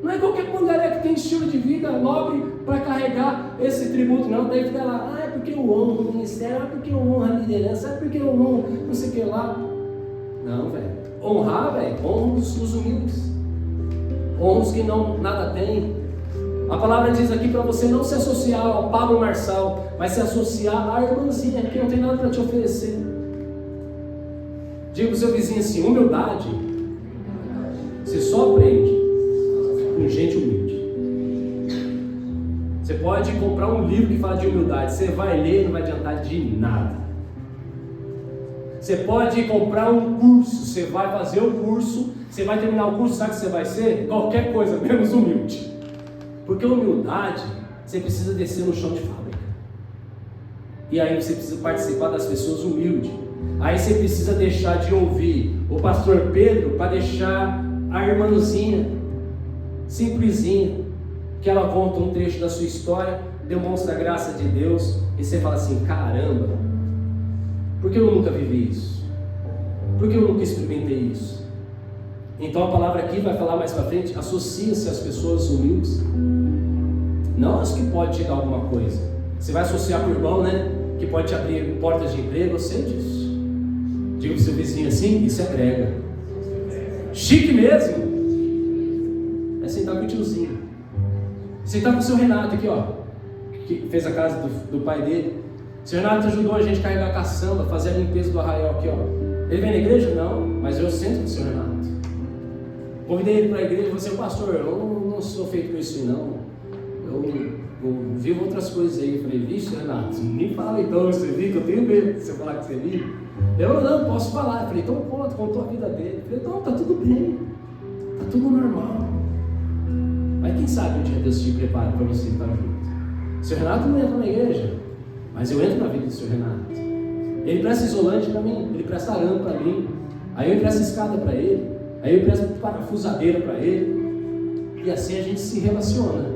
Não é qualquer pangaré que tem estilo de vida nobre para carregar esse tributo, não. Daí fica lá, é porque eu honro o ministério, é porque eu honro a liderança, é porque eu honro não sei o que lá. Não, velho. Honrar, velho, honra os humildes, honra os que não nada têm. A palavra diz aqui para você não se associar ao Pablo Marçal, mas se associar à irmãzinha que não tem nada para te oferecer. Diga para o seu vizinho assim, humildade você só aprende com gente humilde. Você pode comprar um livro que fala de humildade, você vai ler e não vai adiantar de nada. Você pode comprar um curso, você vai fazer o curso, você vai terminar o curso, sabe o que você vai ser? Qualquer coisa, menos humilde. Porque humildade, você precisa descer no chão de fábrica. E aí você precisa participar das pessoas humildes. Aí você precisa deixar de ouvir o pastor Pedro para deixar a irmãzinha, simplesinha, que ela conta um trecho da sua história, demonstra a graça de Deus, e você fala assim, caramba, por que eu nunca vivi isso? Por que eu nunca experimentei isso? Então a palavra aqui vai falar mais para frente, associa-se às pessoas humildes, não as que podem te dar alguma coisa. Você vai associar com o irmão, né? Que pode te abrir portas de emprego, eu sei disso. Diga para o seu vizinho assim, isso é brega. Chique mesmo. É sentar com o tiozinho. Sentar com o seu Renato aqui, ó, que fez a casa do pai dele. O Sr. Renato ajudou a gente a carregar a caçamba, fazer a limpeza do arraial aqui, ó. Ele vem na igreja? Não, mas eu sento com o Sr. Renato. Convidei ele para a igreja e falei assim: pastor, eu não sou feito com isso não. Eu vivo outras coisas aí. Eu falei: vixe, Renato, nem fala então, você viu que eu tenho medo de você falar que você vive. Eu não posso falar. Eu falei: então contou a vida dele. Eu falei: não, tá tudo bem, tá tudo normal. Mas quem sabe um dia Deus te prepara para você estar junto. O Sr. Renato não entra na igreja, mas eu entro na vida do Sr. Renato. Ele presta isolante para mim, ele presta arame para mim, aí eu empresto escada para ele, aí eu empresto parafusadeira para ele, e assim a gente se relaciona,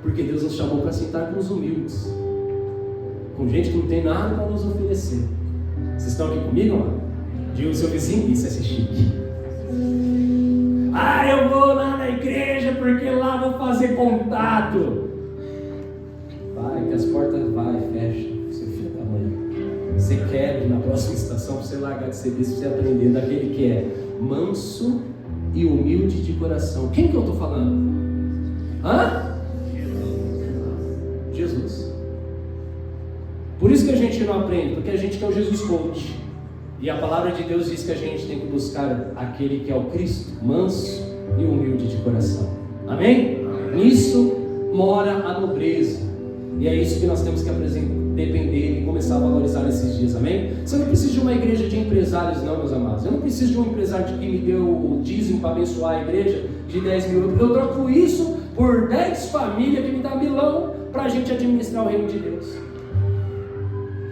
porque Deus nos chamou para sentar com os humildes, com gente que não tem nada para nos oferecer. Vocês estão aqui comigo, mano? Diga o seu vizinho: isso é ser chique. Ah, eu vou lá na igreja porque lá vou fazer contato. Vai, que as portas vai, fecha, seu filho da mãe. Você quer ir na próxima estação para você largar de serviço, para você aprender daquele que é manso e humilde de coração. Quem que eu estou falando? Hã? Jesus. Por isso que a gente não aprende, porque a gente quer o Jesus coach. E a palavra de Deus diz que a gente tem que buscar aquele que é o Cristo, manso e humilde de coração. Amém? Nisso mora a nobreza. E é isso que nós temos que depender e começar a valorizar nesses dias, amém? Você não precisa de uma igreja de empresários não, meus amados. Eu não preciso de um empresário que me deu o dízimo para abençoar a igreja de 10 mil. Eu troco isso por 10 famílias que me dá milão para a gente administrar o reino de Deus.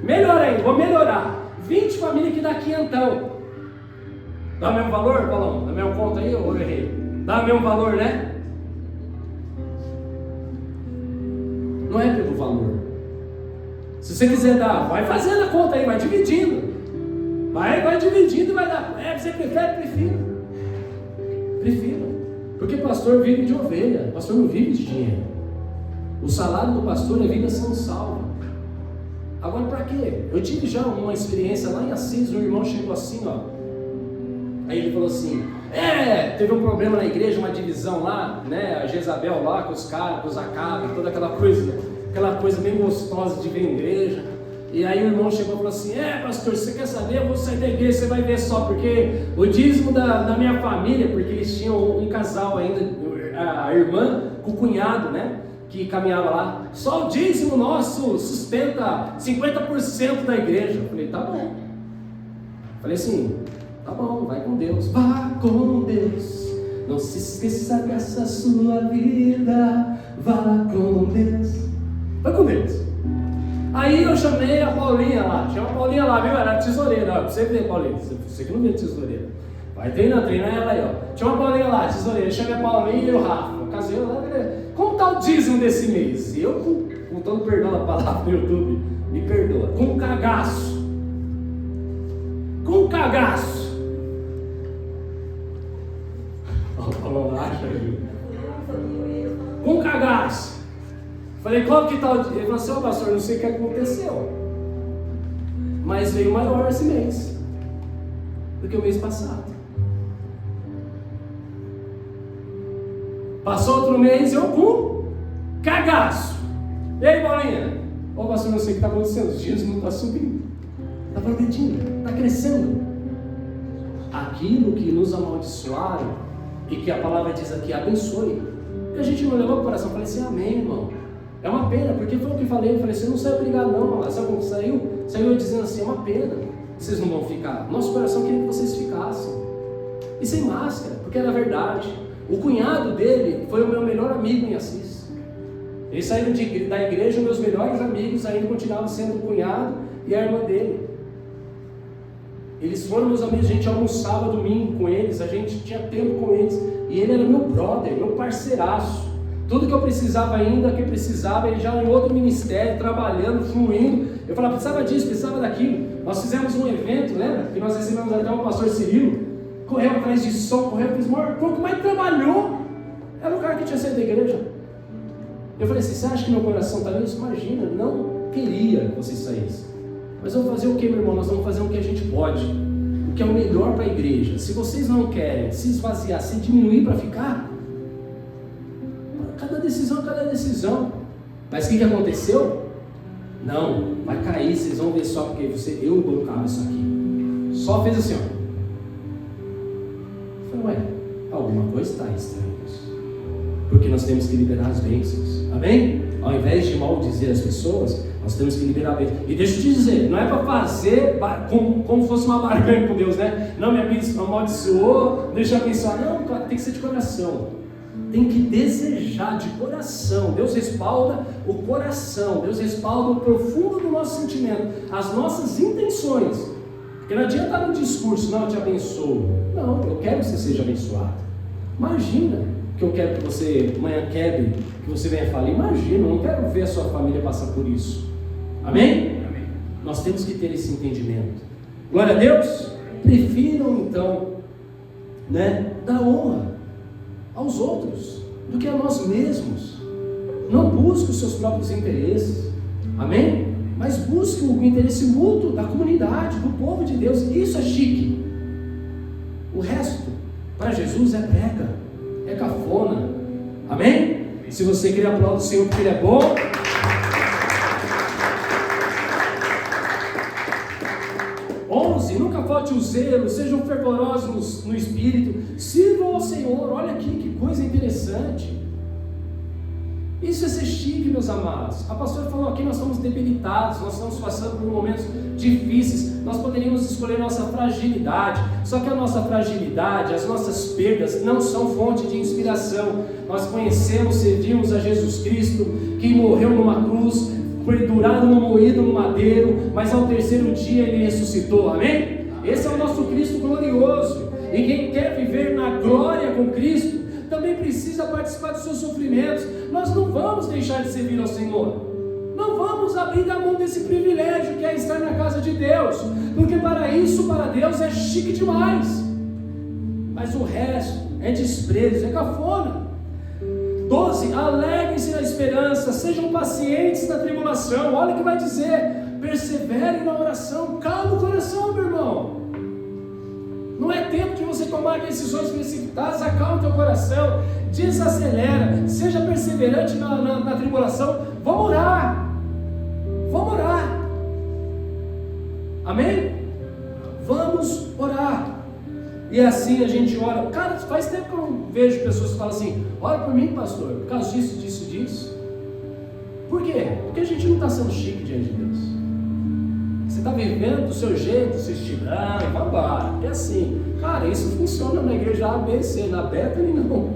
Melhor ainda, vou melhorar. 20 famílias que dá 500. Dá o mesmo valor, Paulão? Dá o mesmo conta aí ou eu errei? Dá o mesmo valor, né? Não é pelo valor. Se você quiser dar, vai fazendo a conta aí, vai dividindo. Vai dividindo e vai dar. Você prefere? Prefiro. Porque pastor vive de ovelha, pastor não vive de dinheiro. O salário do pastor é vida sem salva. Agora para quê? Eu tive já uma experiência lá em Assis, um irmão chegou assim, ó. Aí ele falou assim: teve um problema na igreja, uma divisão lá, né? A Jezabel lá com os caras, com os Acabe, toda aquela coisa bem gostosa de ver em igreja. E aí o irmão chegou e falou assim: pastor, você quer saber? Eu vou sair da igreja, você vai ver só, porque o dízimo da minha família, porque eles tinham um casal ainda, a irmã com o cunhado, né? Que caminhava lá, só o dízimo nosso sustenta 50% da igreja. Eu falei: tá bom. Falei assim: tá bom, vai com Deus. Vá com Deus, não se esqueça dessa sua vida. Vá com Deus. Vai com Deus. Aí eu chamei a Paulinha lá. Tinha uma Paulinha lá, viu? Era tesoureira. Ó, pra você ver, Paulinha. Você que não vê tesoureira. Vai treina ela aí, ó. Tinha uma Paulinha lá, tesoureira. Eu chamei a Paulinha e o Rafa. Casei lá. Como está o dízimo desse mês? E eu, com todo perdão da palavra no YouTube, me perdoa. Com um cagaço. Com um cagaço. Falei: qual que está o dízimo? Ele falou assim: pastor, não sei o que aconteceu, mas veio maior esse mês do que o mês passado. Passou outro mês, eu com cagaço. E aí, Paulinha? Pastor, não sei o que está acontecendo, os dias não estão subindo, está progredindo, está crescendo. Aquilo que nos amaldiçoaram e que a palavra diz aqui, abençoe, que a gente não levou para o coração. Eu falei assim: amém, irmão. É uma pena, porque foi o que eu falei. Eu falei assim: não saiu obrigado não. Sabe como saiu? Saiu dizendo assim: é uma pena, vocês não vão ficar. Nosso coração queria que vocês ficassem. E sem máscara, porque era verdade. O cunhado dele foi o meu melhor amigo em Assis. Eles saíram da igreja, meus melhores amigos ainda continuavam sendo o cunhado e a irmã dele. Eles foram meus amigos, a gente almoçava domingo com eles, a gente tinha tempo com eles. E ele era meu brother, meu parceiraço. Tudo que eu precisava ainda, que precisava, ele já em outro ministério, trabalhando, fluindo. Eu falava: precisava disso, precisava daquilo. Nós fizemos um evento, lembra? Que nós recebemos até o pastor Cirilo. Correu atrás de som, fez o maior corpo, mas trabalhou. Era o cara que tinha saído da igreja. Eu falei assim: você acha que meu coração está nisso? Imagina, não queria que vocês saíssem. Mas vamos fazer o que, meu irmão? Nós vamos fazer o que a gente pode, o que é o melhor para a igreja. Se vocês não querem se esvaziar, se diminuir para ficar, cada decisão. Mas o que aconteceu? Não, vai cair, vocês vão ver só porque eu colocava isso aqui. Só fez assim, ó. Eu falei, ué, alguma coisa está estranha. Porque nós temos que liberar as bênçãos. Amém? Ao invés de maldizer as pessoas, nós temos que liberar a bênção. E deixa eu te dizer, não é para fazer como fosse uma barganha com Deus, né? Não me amaldiçoou, deixa eu abençoar. Não, tem que ser de coração. Tem que desejar de coração. Deus respalda o coração. Deus respalda o profundo do nosso sentimento, as nossas intenções. Porque não adianta no discurso, não, eu te abençoo. Não, eu quero que você seja abençoado. Imagina que eu quero que você amanhã quebre, que você venha falar. Imagina, eu não quero ver a sua família passar por isso. Amém? Amém. Nós temos que ter esse entendimento. Glória a Deus. Prefiram então, dar honra aos outros do que a nós mesmos. Não busque os seus próprios interesses. Amém? Mas busque o interesse mútuo da comunidade, do povo de Deus. Isso é chique. O resto, para Jesus, é brega, é cafona. Amém? Se você quer aplaudir o Senhor porque Ele é bom. Nunca falte o zelo, sejam fervorosos no espírito, sirvam ao Senhor. Olha aqui que coisa interessante. Isso é ser chique, meus amados. A pastora falou aqui, nós estamos debilitados, nós estamos passando por momentos difíceis. Nós poderíamos escolher nossa fragilidade, só que a nossa fragilidade, as nossas perdas não são fonte de inspiração. Nós conhecemos, servimos a Jesus Cristo, que morreu numa cruz, foi durado no moído no madeiro, mas ao terceiro dia Ele ressuscitou. Amém? Esse é o nosso Cristo glorioso. E quem quer viver na glória com Cristo também precisa participar dos seus sofrimentos. Nós não vamos deixar de servir ao Senhor. Não vamos abrir a mão desse privilégio que é estar na casa de Deus, porque para isso, para Deus, é chique demais. Mas o resto é desprezo, é cafona. 12. Alegrem-se na esperança, sejam pacientes na tribulação. Olha o que vai dizer: perseverem na oração. Calma o coração, meu irmão. Não é tempo de você tomar decisões precipitadas. Acalma o teu coração, desacelera, seja perseverante na tribulação. Vamos orar, vamos orar. Amém? Vamos orar. E assim a gente ora. Cara, faz tempo que eu não vejo pessoas que falam assim: ora por mim, pastor, por causa disso. Por quê? Porque a gente não está sendo chique diante de Deus. Você está vivendo do seu jeito, se estirando, vai embora. É assim. Cara, isso funciona na igreja A, B, C. Na Bethany não.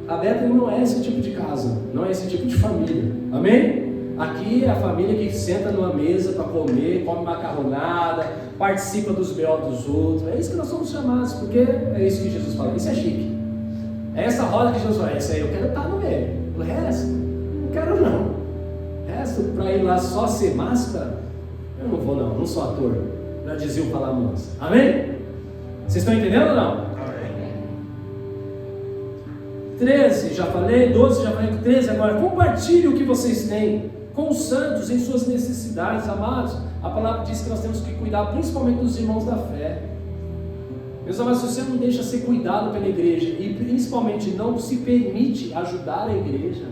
A Bethany não é esse tipo de casa, não é esse tipo de família. Amém? Aqui é a família que senta numa mesa para comer, come macarronada, participa dos B.O. dos outros. É isso que nós somos chamados, porque é isso que Jesus fala. Isso é chique. É essa roda que Jesus fala: essa aí eu quero estar no meio. O resto, não quero não. O resto, para ir lá só ser máscara, eu não vou não sou ator. Já dizia o Palamões. Amém? Vocês estão entendendo ou não? Amém. 13, já falei. 12, já falei. 13 agora. Compartilhe o que vocês têm com os santos em suas necessidades, amados. A palavra diz que nós temos que cuidar principalmente dos irmãos da fé. Meus amados, se você não deixa ser cuidado pela igreja e principalmente não se permite ajudar a igreja,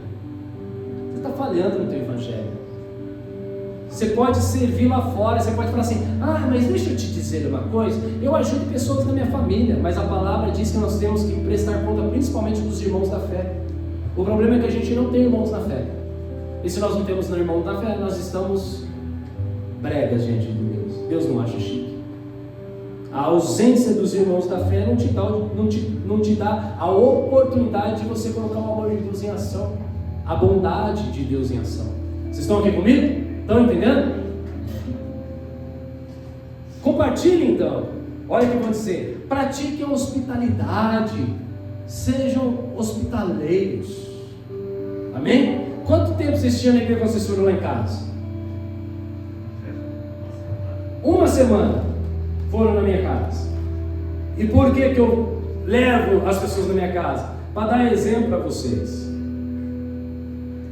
você está falhando no teu evangelho. Você pode servir lá fora, você pode falar assim: ah, mas deixa eu te dizer uma coisa, eu ajudo pessoas da minha família, mas a palavra diz que nós temos que prestar conta principalmente dos irmãos da fé. O problema é que a gente não tem irmãos na fé. E se nós não temos irmão da fé, nós estamos bregas diante de Deus. Deus não acha chique. A ausência dos irmãos da fé não te dá a oportunidade de você colocar o amor de Deus em ação, a bondade de Deus em ação. Vocês estão aqui comigo? Estão entendendo? Compartilhem então. Olha o que eu vou dizer: pratiquem a hospitalidade, sejam hospitaleiros. Amém? Quanto tempo vocês tinham na igreja quando vocês foram lá em casa? Uma semana foram na minha casa. E por que eu levo as pessoas na minha casa? Para dar exemplo para vocês.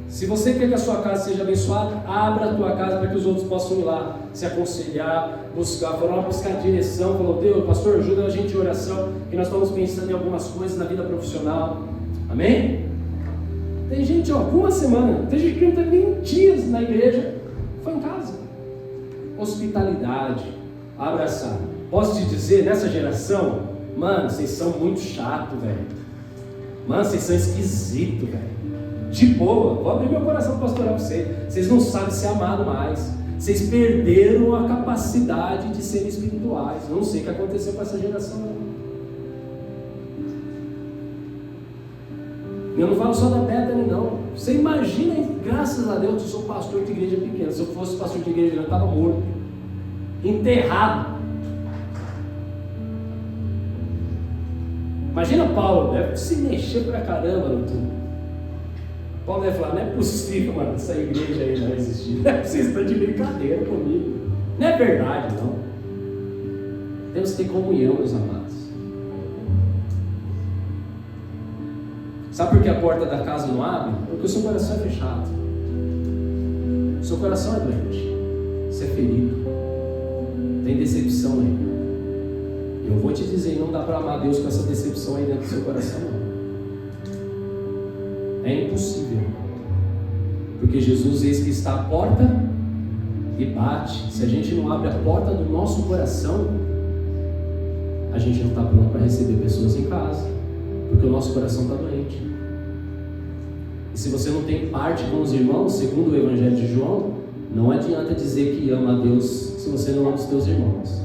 Se você quer que a sua casa seja abençoada, abra a tua casa para que os outros possam ir lá, se aconselhar, buscar, foram lá buscar direção. Falou: Deus, pastor, ajuda a gente em oração, que nós estamos pensando em algumas coisas na vida profissional. Amém? Tem gente, uma semana, tem gente que não teve nem dias na igreja, hospitalidade, abraçar. Posso te dizer, nessa geração, mano, vocês são muito chatos, velho. Mano, vocês são esquisitos, velho. De boa, vou abrir meu coração para pastorar para vocês. Vocês não sabem ser amado mais. Vocês perderam a capacidade de serem espirituais. Eu não sei o que aconteceu com essa geração, não. Eu não falo só da Bethany, não. Você imagina, graças a Deus, eu sou pastor de igreja pequena. Se eu fosse pastor de igreja grande, eu estava morto, enterrado. Imagina Paulo, deve se mexer pra caramba no tudo. Paulo deve falar, não é possível, mano, essa igreja aí não existir. Vocês estão de brincadeira comigo. Não é verdade, não. Temos que ter comunhão, meus amados. Sabe por que a porta da casa não abre? Porque o seu coração é fechado. O seu coração é doente. Você é ferido. Tem decepção aí. Eu vou te dizer, não dá para amar Deus com essa decepção aí dentro do seu coração, não. É impossível. Porque Jesus eis que está à porta e bate. Se a gente não abre a porta do nosso coração, a gente não está pronto para receber pessoas em casa, porque o nosso coração está doente. E se você não tem parte com os irmãos, segundo o Evangelho de João, não adianta dizer que ama a Deus se você não ama os teus irmãos.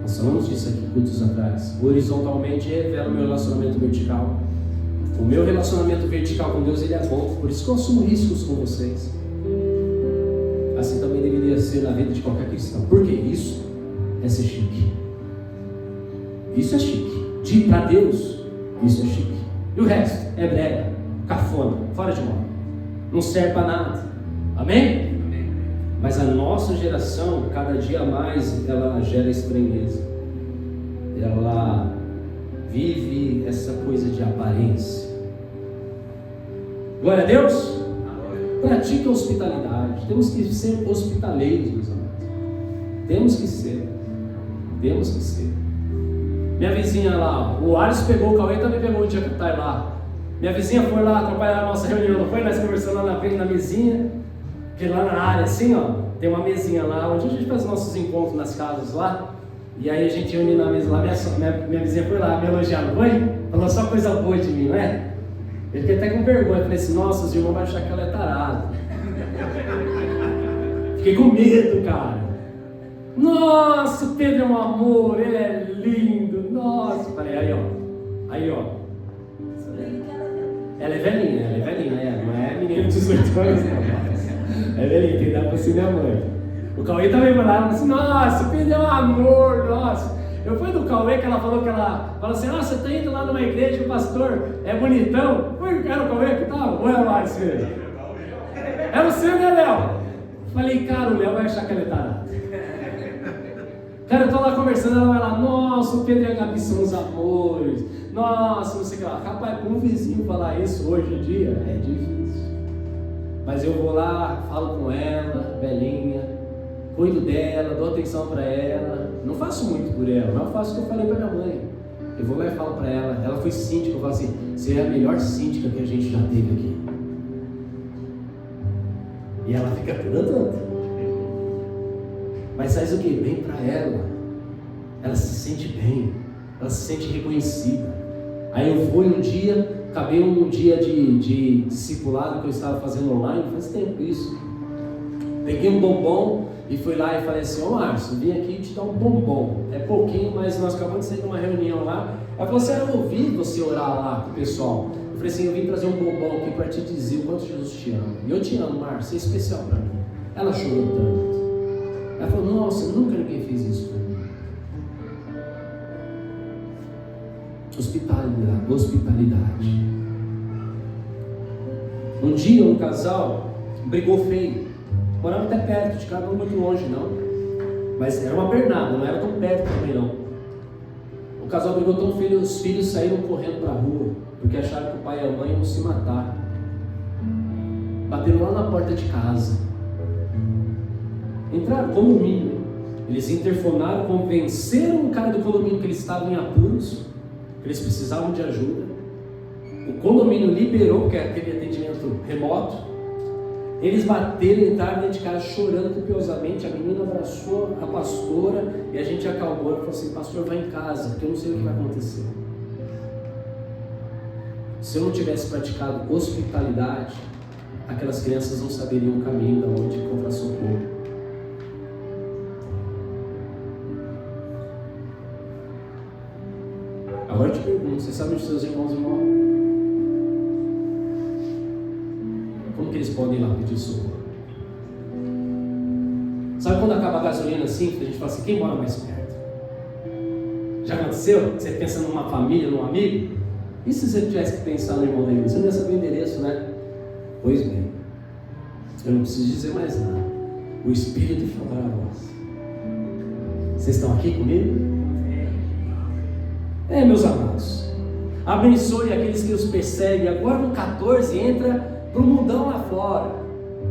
Nós falamos disso aqui cultos atrás. Horizontalmente revela o meu relacionamento vertical. O meu relacionamento vertical com Deus, ele é bom. Por isso que eu assumo riscos com vocês. Assim também deveria ser na vida de qualquer cristão. Porque isso é ser chique. Isso é chique. Para Deus, isso é chique. E o resto é brega, cafona, fora de moda. Não serve para nada. Amém? Mas a nossa geração, cada dia mais, ela gera estranheza. Ela vive essa coisa de aparência. Glória a Deus. Pratique a hospitalidade. Temos que ser hospitaleiros, meus amados. Temos que ser. Temos que ser. Minha vizinha lá, o Ares pegou, o Cauê também pegou o dia que tá lá. Minha vizinha foi lá atrapalhar a nossa reunião, não foi? Nós conversando lá na frente da mesinha. Porque lá na área, assim, ó, tem uma mesinha lá, onde a gente faz nossos encontros nas casas lá. E aí a gente reuniu na mesa lá, minha vizinha foi lá me elogiar, não foi? Falou só coisa boa de mim, não é? Eu fiquei até com vergonha, falei assim, nossa, os irmãos vão achar que ela é tarada. Fiquei com medo, cara. Nossa, o Pedro é um amor, ele é lindo, nossa. Falei, aí ó. Ela é velhinha, não é menina de 18 anos, não. É velhinha, tem que dar pra ser minha mãe. O Cauê também foi lá, falou assim, nossa, o Pedro é um amor, nossa. Eu fui do Cauê que ela falou falou assim, nossa, você tá indo lá numa igreja que o pastor é bonitão. Era o Cauê que tava? Ou era o Márcio? Era o seu, né, Léo? Falei, cara, o Léo vai achar que ela é tarada. Cara, eu tô lá conversando, ela vai lá, nossa, o Pedro e a Gabi são os amores, nossa, não sei o que lá. Rapaz, para um vizinho falar isso hoje em dia, é difícil. Mas eu vou lá, falo com ela, velhinha, cuido dela, dou atenção para ela. Não faço muito por ela, mas eu faço o que eu falei para minha mãe. Eu vou lá e falo para ela. Ela foi síndica, eu falo assim, você é a melhor síndica que a gente já teve aqui. E ela fica toda tonta. Mas faz o que? Bem para ela. Ela se sente bem, ela se sente reconhecida. Aí eu fui um dia, acabei um dia de discipulado que eu estava fazendo online, faz tempo isso. Peguei um bombom e fui lá e falei assim, ô Márcio, vim aqui te dar um bombom. É pouquinho, mas nós acabamos de sair de uma reunião lá. Ela falou assim, eu ouvi você orar lá com o pessoal. Eu falei assim, eu vim trazer um bombom aqui para te dizer o quanto Jesus te ama. E eu te amo, Márcio, você é especial para mim. Ela chorou tanto. Ela falou, nossa, nunca ninguém fez isso para mim. Hospitalidade. Um dia um casal brigou feio. Morava até perto de casa, não muito longe não. Mas era uma pernada, não era tão perto também não. O casal brigou tão feio, os filhos saíram correndo para a rua, porque acharam que o pai e a mãe iam se matar. Bateram lá na porta de casa. Entraram como mínimo. Eles interfonaram, convenceram o cara do condomínio que eles estavam em apuros, que eles precisavam de ajuda. O condomínio liberou, porque é aquele atendimento remoto. Eles bateram, entraram dentro de casa chorando copiosamente. A menina abraçou a pastora e a gente acalmou e falou assim: pastor, vai em casa, porque eu não sei o que vai acontecer. Se eu não tivesse praticado hospitalidade, aquelas crianças não saberiam o caminho de onde encontrar socorro. Agora eu te pergunto, você sabe onde seus irmãos moram? Como que eles podem ir lá pedir socorro? Sabe quando acaba a gasolina assim, a gente fala assim: quem mora mais perto? Já aconteceu? Você pensa numa família, num amigo? E se você tivesse que pensar no irmão dele? Você não ia saber o endereço, né? Pois bem, eu não preciso dizer mais nada. O Espírito falará a voz. Vocês estão aqui comigo? Meus amados, abençoe aqueles que os perseguem. Agora no 14 entra para o mundão lá fora,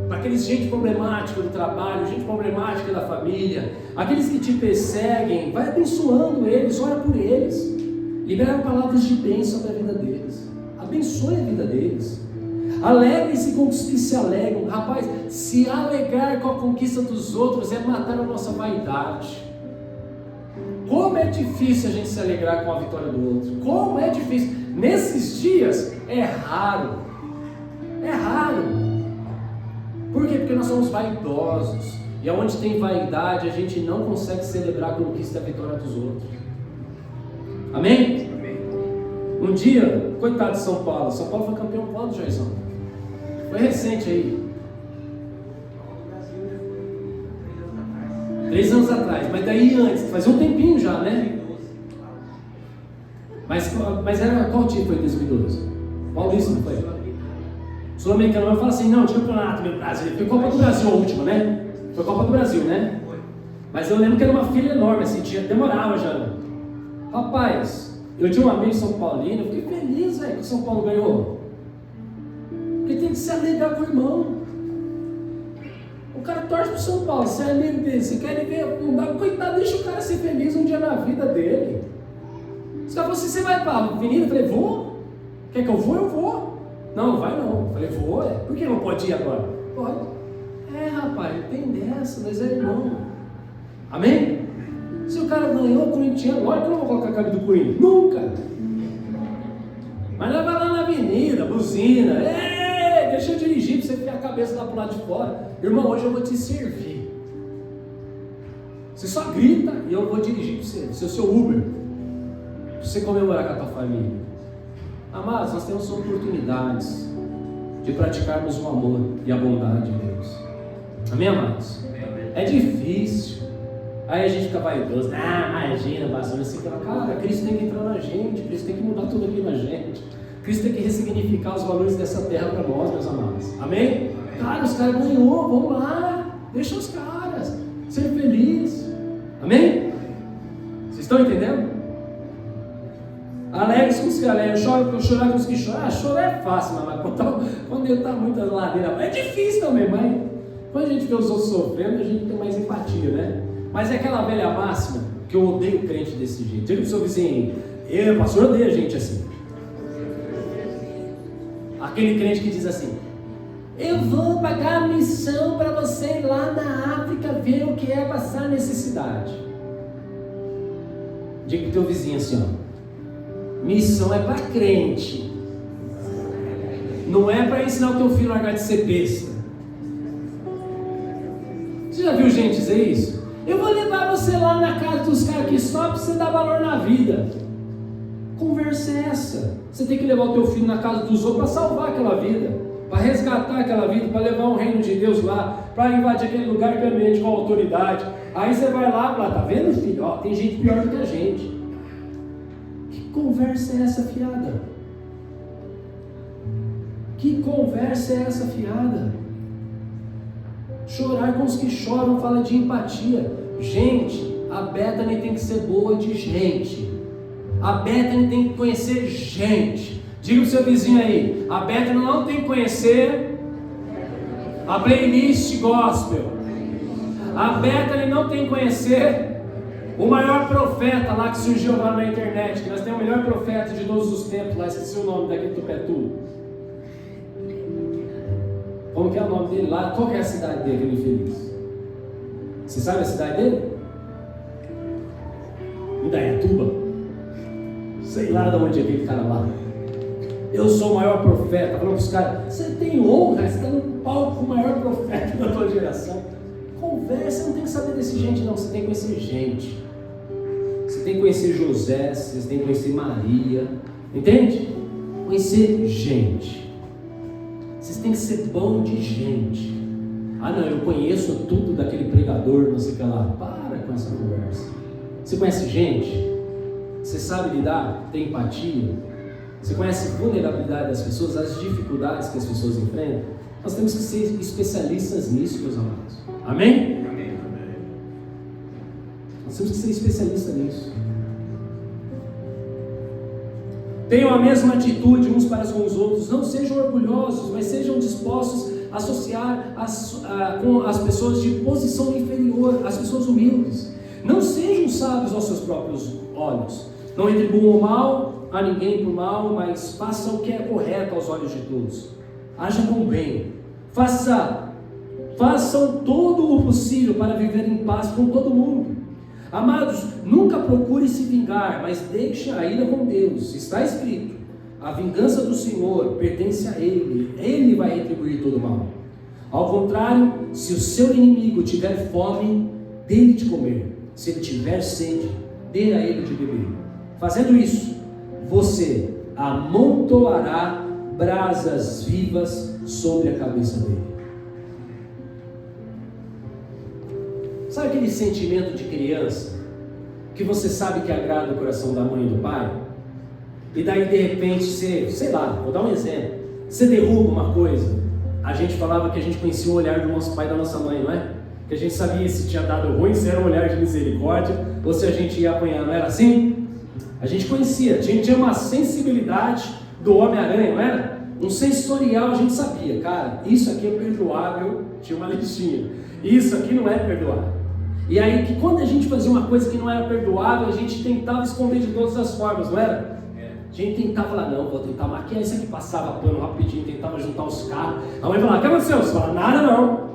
para aqueles gente problemática do trabalho, gente problemática da família, aqueles que te perseguem. Vai abençoando eles, ora por eles, libera palavras de bênção sobre a vida deles, abençoe a vida deles. Alegrem-se com os que se alegram. Rapaz, se alegrar com a conquista dos outros é matar a nossa vaidade. Como é difícil a gente se alegrar com a vitória do outro. Como é difícil. Nesses dias é raro. É raro. Por quê? Porque nós somos vaidosos. E onde tem vaidade, a gente não consegue celebrar a conquista e a vitória dos outros. Amém? Um dia, coitado de São Paulo. São Paulo foi campeão quando, Jairson? Foi recente aí. 3 anos atrás, mas daí antes, fazia um tempinho já, né? Mas era qual time foi em 2012? Paulista, não foi? Sul-Americano. Eu falo assim: não, tinha campeonato meu Brasil. Foi Copa do Brasil a última, né? Foi Copa do Brasil, né? Mas eu lembro que era uma fila enorme, assim, demorava já. Rapaz, eu tinha um amigo São Paulino, eu fiquei feliz, velho, que o São Paulo ganhou. Porque tem que se alegrar com o irmão. O cara torce pro São Paulo, você é amigo dele, você quer ver, coitado, deixa o cara ser feliz um dia na vida dele. Os caras falaram assim: você vai para a avenida? Eu falei: vou. Quer que eu vou? Eu vou. Não, não vai não. Eu falei: vou, é. Por que não pode ir agora? Pode. Rapaz, tem dessa, mas é irmão. Amém? Se o cara ganhou o corintiano, olha que eu não vou colocar a cara do Corinthians. Nunca. Mas leva lá na avenida, buzina. Deixa eu dirigir para você ficar a cabeça lá pro lado de fora. Irmão, hoje eu vou te servir. Você só grita e eu vou dirigir para você. Você é o seu Uber. Para você comemorar com a tua família. Amados, nós temos oportunidades de praticarmos o amor e a bondade de Deus. Amém, amados? É difícil. Aí a gente fica vaidoso. Imagina, pastor, assim, cara, Cristo tem que entrar na gente. Cristo tem que mudar tudo aqui na gente. Cristo tem que ressignificar os valores dessa terra para nós, meus amados. Amém? Cara, os caras ganhou, vamos lá. Deixa os caras ser felizes. Amém? Vocês estão entendendo? Alegre-se com os que alegram, chorar com os que choram. Chorar é fácil, mas quando ele está muito na ladeira, é difícil também, mas quando a gente vê os outros sofrendo, a gente tem mais empatia, né? Mas é aquela velha máxima que eu odeio crente desse jeito. Diga pro seu vizinho: pastor, odeia gente assim. Aquele crente que diz assim: eu vou pagar a missão para você ir lá na África ver o que é passar necessidade. Diga pro teu vizinho assim: missão é para crente, não é para ensinar o teu filho a largar de ser besta. Você já viu gente dizer isso? Eu vou levar você lá na casa dos caras que só para você dar valor na vida. Conversa é essa? Você tem que levar o teu filho na casa dos outros para salvar aquela vida, para resgatar aquela vida, para levar o reino de Deus lá, para invadir aquele lugar que é ambiente com autoridade. Aí você vai lá, tá vendo, filho? Tem gente pior do que a gente. Que conversa é essa fiada? Que conversa é essa fiada? Chorar com os que choram fala de empatia. Gente, a Bethany tem que ser boa de gente. A Bethany tem que conhecer gente. Diga pro seu vizinho aí: a Bethany não tem que conhecer a playlist gospel. A Bethany não tem que conhecer o maior profeta lá que surgiu lá na internet, que nós temos o melhor profeta de todos os tempos lá, esqueci o nome daquele tupetu. Como que é o nome dele lá? Qual que é a cidade dele, aquele infeliz? Você sabe a cidade dele? Indaiatuba. Sei lá de onde é aquele cara lá. Eu sou o maior profeta. Falando para os caras, você tem honra, você está no palco com o maior profeta da tua geração. Conversa, não tem que saber desse gente não, você tem que conhecer gente. Você tem que conhecer José, você tem que conhecer Maria, entende? Conhecer gente. Vocês têm que ser bom de gente. Ah não, eu conheço tudo daquele pregador, não sei o que lá. Para com essa conversa. Você conhece gente? Você sabe lidar? Tem empatia? Você conhece a vulnerabilidade das pessoas, as dificuldades que as pessoas enfrentam? Nós temos que ser especialistas nisso, meus amados. Amém? Amém. Nós temos que ser especialistas nisso. Tenham a mesma atitude uns para com os outros. Não sejam orgulhosos, mas sejam dispostos a associar com as pessoas de posição inferior, as pessoas humildes. Não sejam sábios aos seus próprios olhos. Não retribuam o mal a ninguém por mal, mas façam o que é correto aos olhos de todos. Haja com bem. Façam todo o possível para viver em paz com todo mundo. Amados, nunca procure se vingar, mas deixe a ira com Deus. Está escrito: a vingança do Senhor pertence a Ele. Ele vai retribuir todo o mal. Ao contrário, se o seu inimigo tiver fome, dê-lhe de comer. Se ele tiver sede, dê a ele de beber. Fazendo isso, você amontoará brasas vivas sobre a cabeça dele. Sabe aquele sentimento de criança que você sabe que agrada o coração da mãe e do pai? E daí de repente você, sei lá, vou dar um exemplo, você derruba uma coisa. A gente falava que a gente conhecia o olhar do nosso pai e da nossa mãe, não é? Que a gente sabia se tinha dado ruim, se era um olhar de misericórdia ou se a gente ia apanhar, não era assim? A gente conhecia, tinha uma sensibilidade do Homem-Aranha, não era? Um sensorial, a gente sabia, cara, isso aqui é perdoável, tinha uma listinha, isso aqui não é perdoável. E aí que quando a gente fazia uma coisa que não era perdoável, a gente tentava esconder de todas as formas, não era? A gente tentava falar, não, vou tentar maquiar isso aqui, passava pano rapidinho, tentava juntar os carros. A mãe falava, o que aconteceu? Você fala, nada não.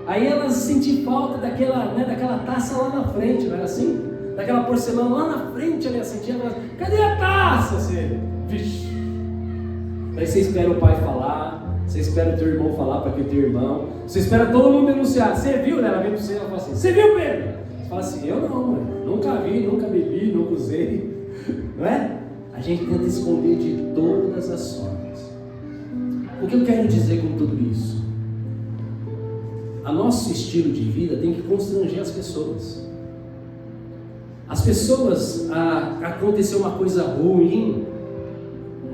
Aí elas sentiam falta daquela taça lá na frente, não era assim? Daquela porcelana lá na frente, ela sentia, cadê a taça? Você, vixe. Aí você espera o pai falar, você espera o teu irmão falar para aquele teu irmão, você espera todo mundo denunciar. Você viu, né? Ela vem para você e ela fala assim, você viu, Pedro? Você fala assim, eu não, mãe. Nunca vi, nunca bebi, nunca usei. Não é? A gente tenta esconder de todas as formas. O que eu quero dizer com tudo isso? O nosso estilo de vida tem que constranger as pessoas. As pessoas, aconteceu uma coisa ruim,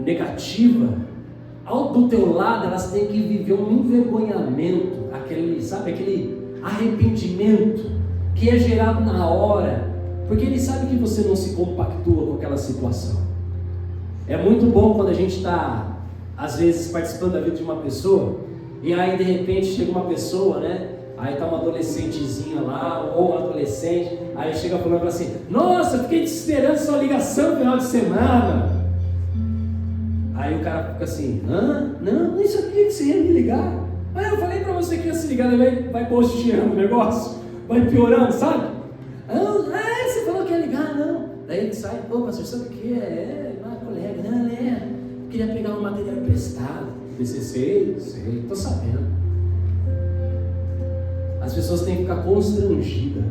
negativa, do teu lado elas têm que viver um envergonhamento, aquele arrependimento que é gerado na hora, porque ele sabe que você não se compactua com aquela situação. É muito bom quando a gente está, às vezes, participando da vida de uma pessoa, e aí de repente chega uma pessoa, né? Aí tá uma adolescentezinha lá, ou um adolescente, aí chega falando e fala assim, nossa, fiquei te esperando sua ligação no final de semana. Aí o cara fica assim, não, nem sabia que você ia me ligar. Aí eu falei pra você que ia se ligar, ele vai posteando o negócio, vai piorando, sabe? Você falou que ia ligar, não. Daí ele sai, pô, pastor, sabe o que é? Uma colega, não, queria pegar um material emprestado. Sei, tô sabendo. As pessoas têm que ficar constrangidas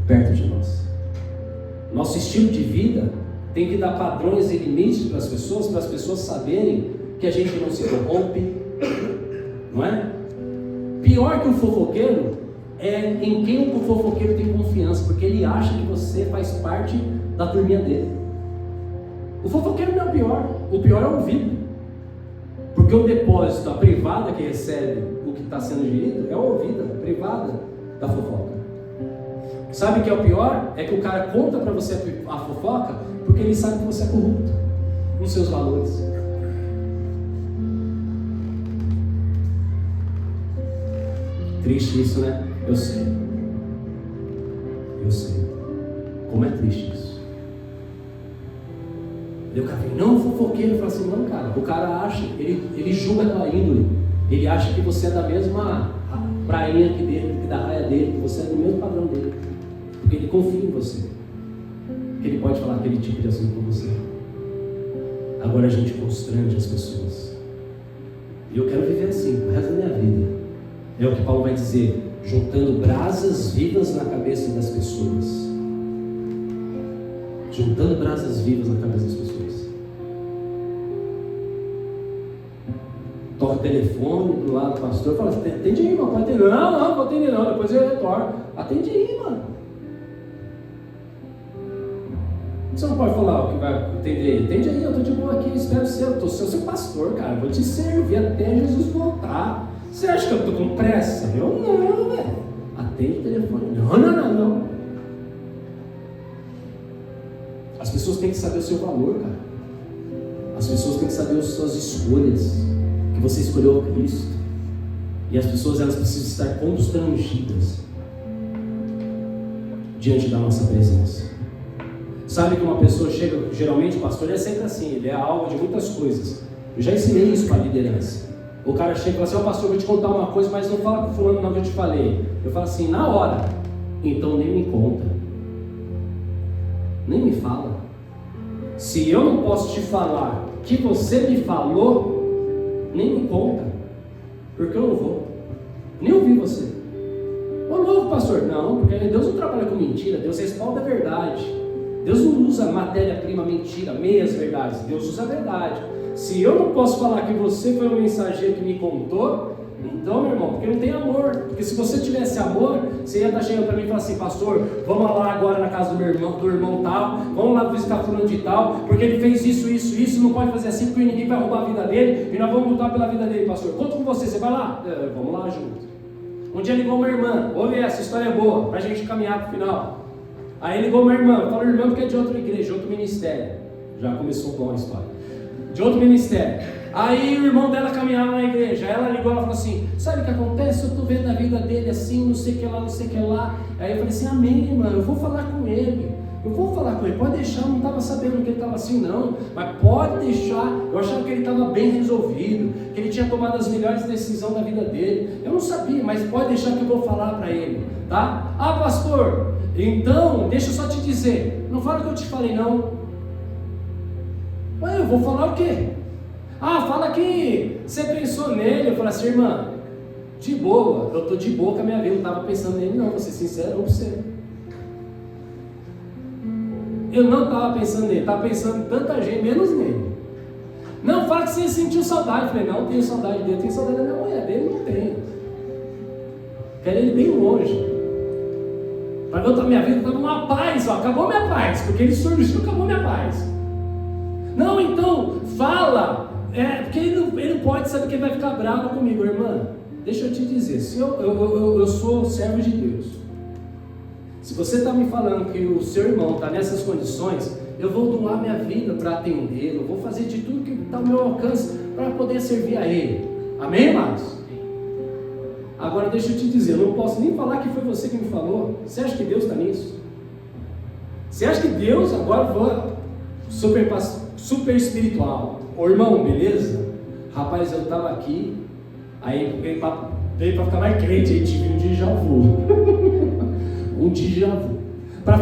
perto de nós. Nosso estilo de vida tem que dar padrões e limites para as pessoas saberem que a gente não se corrompe, não é? Pior que o fofoqueiro é em quem o fofoqueiro tem confiança, porque ele acha que você faz parte da turminha dele. O fofoqueiro não é o pior é o ouvido. Porque o depósito, a privada que recebe o que está sendo gerido, é a ouvida, a privada da fofoca. Sabe o que é o pior? É que o cara conta para você a fofoca porque ele sabe que você é corrupto nos seus valores. Triste isso, né? Eu sei. Como é triste isso. E o cara fala, não, fofoqueiro. Fala assim, não, cara. O cara acha, ele julga a tua índole. Ele acha que você é da mesma prainha que dele, que da raia dele, que você é do mesmo padrão dele. Porque ele confia em você. Que ele pode falar aquele tipo de assunto com você. Agora a gente constrange as pessoas. E eu quero viver assim, o resto da minha vida. É o que Paulo vai dizer, juntando brasas vivas na cabeça das pessoas. Juntando brasas vivas na cabeça das pessoas. Toca o telefone do lado do pastor e fala, atende aí, mano, pode atender. Não, vou atender não, depois eu retorno. Atende aí, mano. Você não pode falar o que vai atender. Atende aí, eu estou de boa aqui, espero ser. Eu estou seu pastor, cara. Vou te servir até Jesus voltar. Você acha que eu estou com pressa? Eu não, velho. Atende o telefone. Não. As pessoas têm que saber o seu valor, cara. As pessoas têm que saber as suas escolhas. Que você escolheu Cristo. E as pessoas, elas precisam estar constrangidas diante da nossa presença. Sabe que uma pessoa chega, geralmente o pastor é sempre assim, ele é alvo de muitas coisas. Eu já ensinei isso para a liderança. O cara chega e fala assim, pastor, eu vou te contar uma coisa, mas não fala com fulano não que eu te falei. Eu falo assim, na hora, então nem me conta. Nem me fala. Se eu não posso te falar que você me falou, nem me conta. Porque eu não vou. Nem ouvir você. Ô louco, pastor. Não, porque Deus não trabalha com mentira, Deus respalda a verdade. Deus não usa matéria-prima, mentira, meias verdades. Deus usa a verdade. Se eu não posso falar que você foi o mensageiro que me contou, então, meu irmão, porque não tem amor. Porque se você tivesse amor, você ia estar chegando para mim e falar assim, pastor, vamos lá agora na casa do irmão tal, vamos lá visitar fulano de tal, porque ele fez isso, não pode fazer assim, porque ninguém vai roubar a vida dele, e nós vamos lutar pela vida dele, pastor. Conto com você vai lá? Vamos lá junto. Um dia ligou uma irmã, ouve essa história é boa, para a gente caminhar para o final. Aí ligou uma irmã, eu falo irmã porque é de outra igreja, outro ministério. Já começou bom a história. De outro ministério. Aí o irmão dela caminhava na igreja. Aí ela ligou e falou assim, sabe o que acontece? Eu estou vendo a vida dele assim, não sei o que lá, não sei o que lá. Aí eu falei assim, amém, irmã, eu vou falar com ele. Pode deixar, eu não estava sabendo que ele estava assim não, mas pode deixar. Eu achava que ele estava bem resolvido, que ele tinha tomado as melhores decisões da vida dele. Eu não sabia, mas pode deixar que eu vou falar para ele, tá? Ah, pastor, então, deixa eu só te dizer, não fala que eu te falei não. Ué, eu vou falar o quê? Ah, fala que você pensou nele. Eu falei assim, irmã, de boa, eu estou de boa com a minha vida, não estava pensando nele não, vou ser sincero com você. Eu não estava pensando nele, estava pensando em tanta gente, menos nele. Não, fala que você sentiu saudade. Eu falei, não tenho saudade dele, tenho saudade da minha mulher, dele não tenho. Quero ele bem longe. Para eu estar minha vida, estava uma paz, acabou minha paz, porque ele surgiu, acabou minha paz. Não, então, fala, porque ele não pode saber que ele vai ficar bravo comigo, irmã. Deixa eu te dizer, se eu sou servo de Deus. Se você está me falando que o seu irmão está nessas condições, eu vou doar minha vida para atendê-lo, eu vou fazer de tudo que está ao meu alcance para poder servir a ele. Amém, amados? Agora deixa eu te dizer, eu não posso nem falar que foi você que me falou. Você acha que Deus está nisso? Você acha que Deus agora vou super espiritual? Ô irmão, beleza? Rapaz, eu estava aqui, aí veio para ficar mais crente, aí tive um déjà vu. Um déjà vu. Para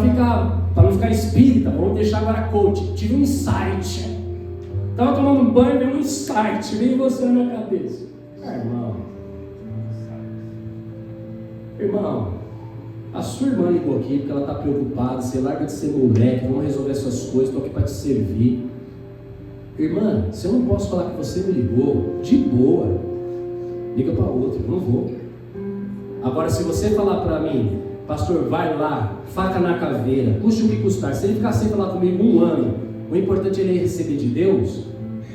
não ficar espírita, vamos deixar agora coach. Tive um insight. Estava tomando banho, veio um insight, veio você na minha cabeça. Irmão, a sua irmã ligou aqui porque ela está preocupada, você larga de ser moleque, vamos resolver essas coisas, estou aqui para te servir. Irmã, se eu não posso falar que você me ligou, de boa, liga para outro, eu não vou. Agora, se você falar para mim, pastor, vai lá, faca na caveira, custe o que custar, se ele ficar sem falar comigo 1 ano, o importante é ele receber de Deus,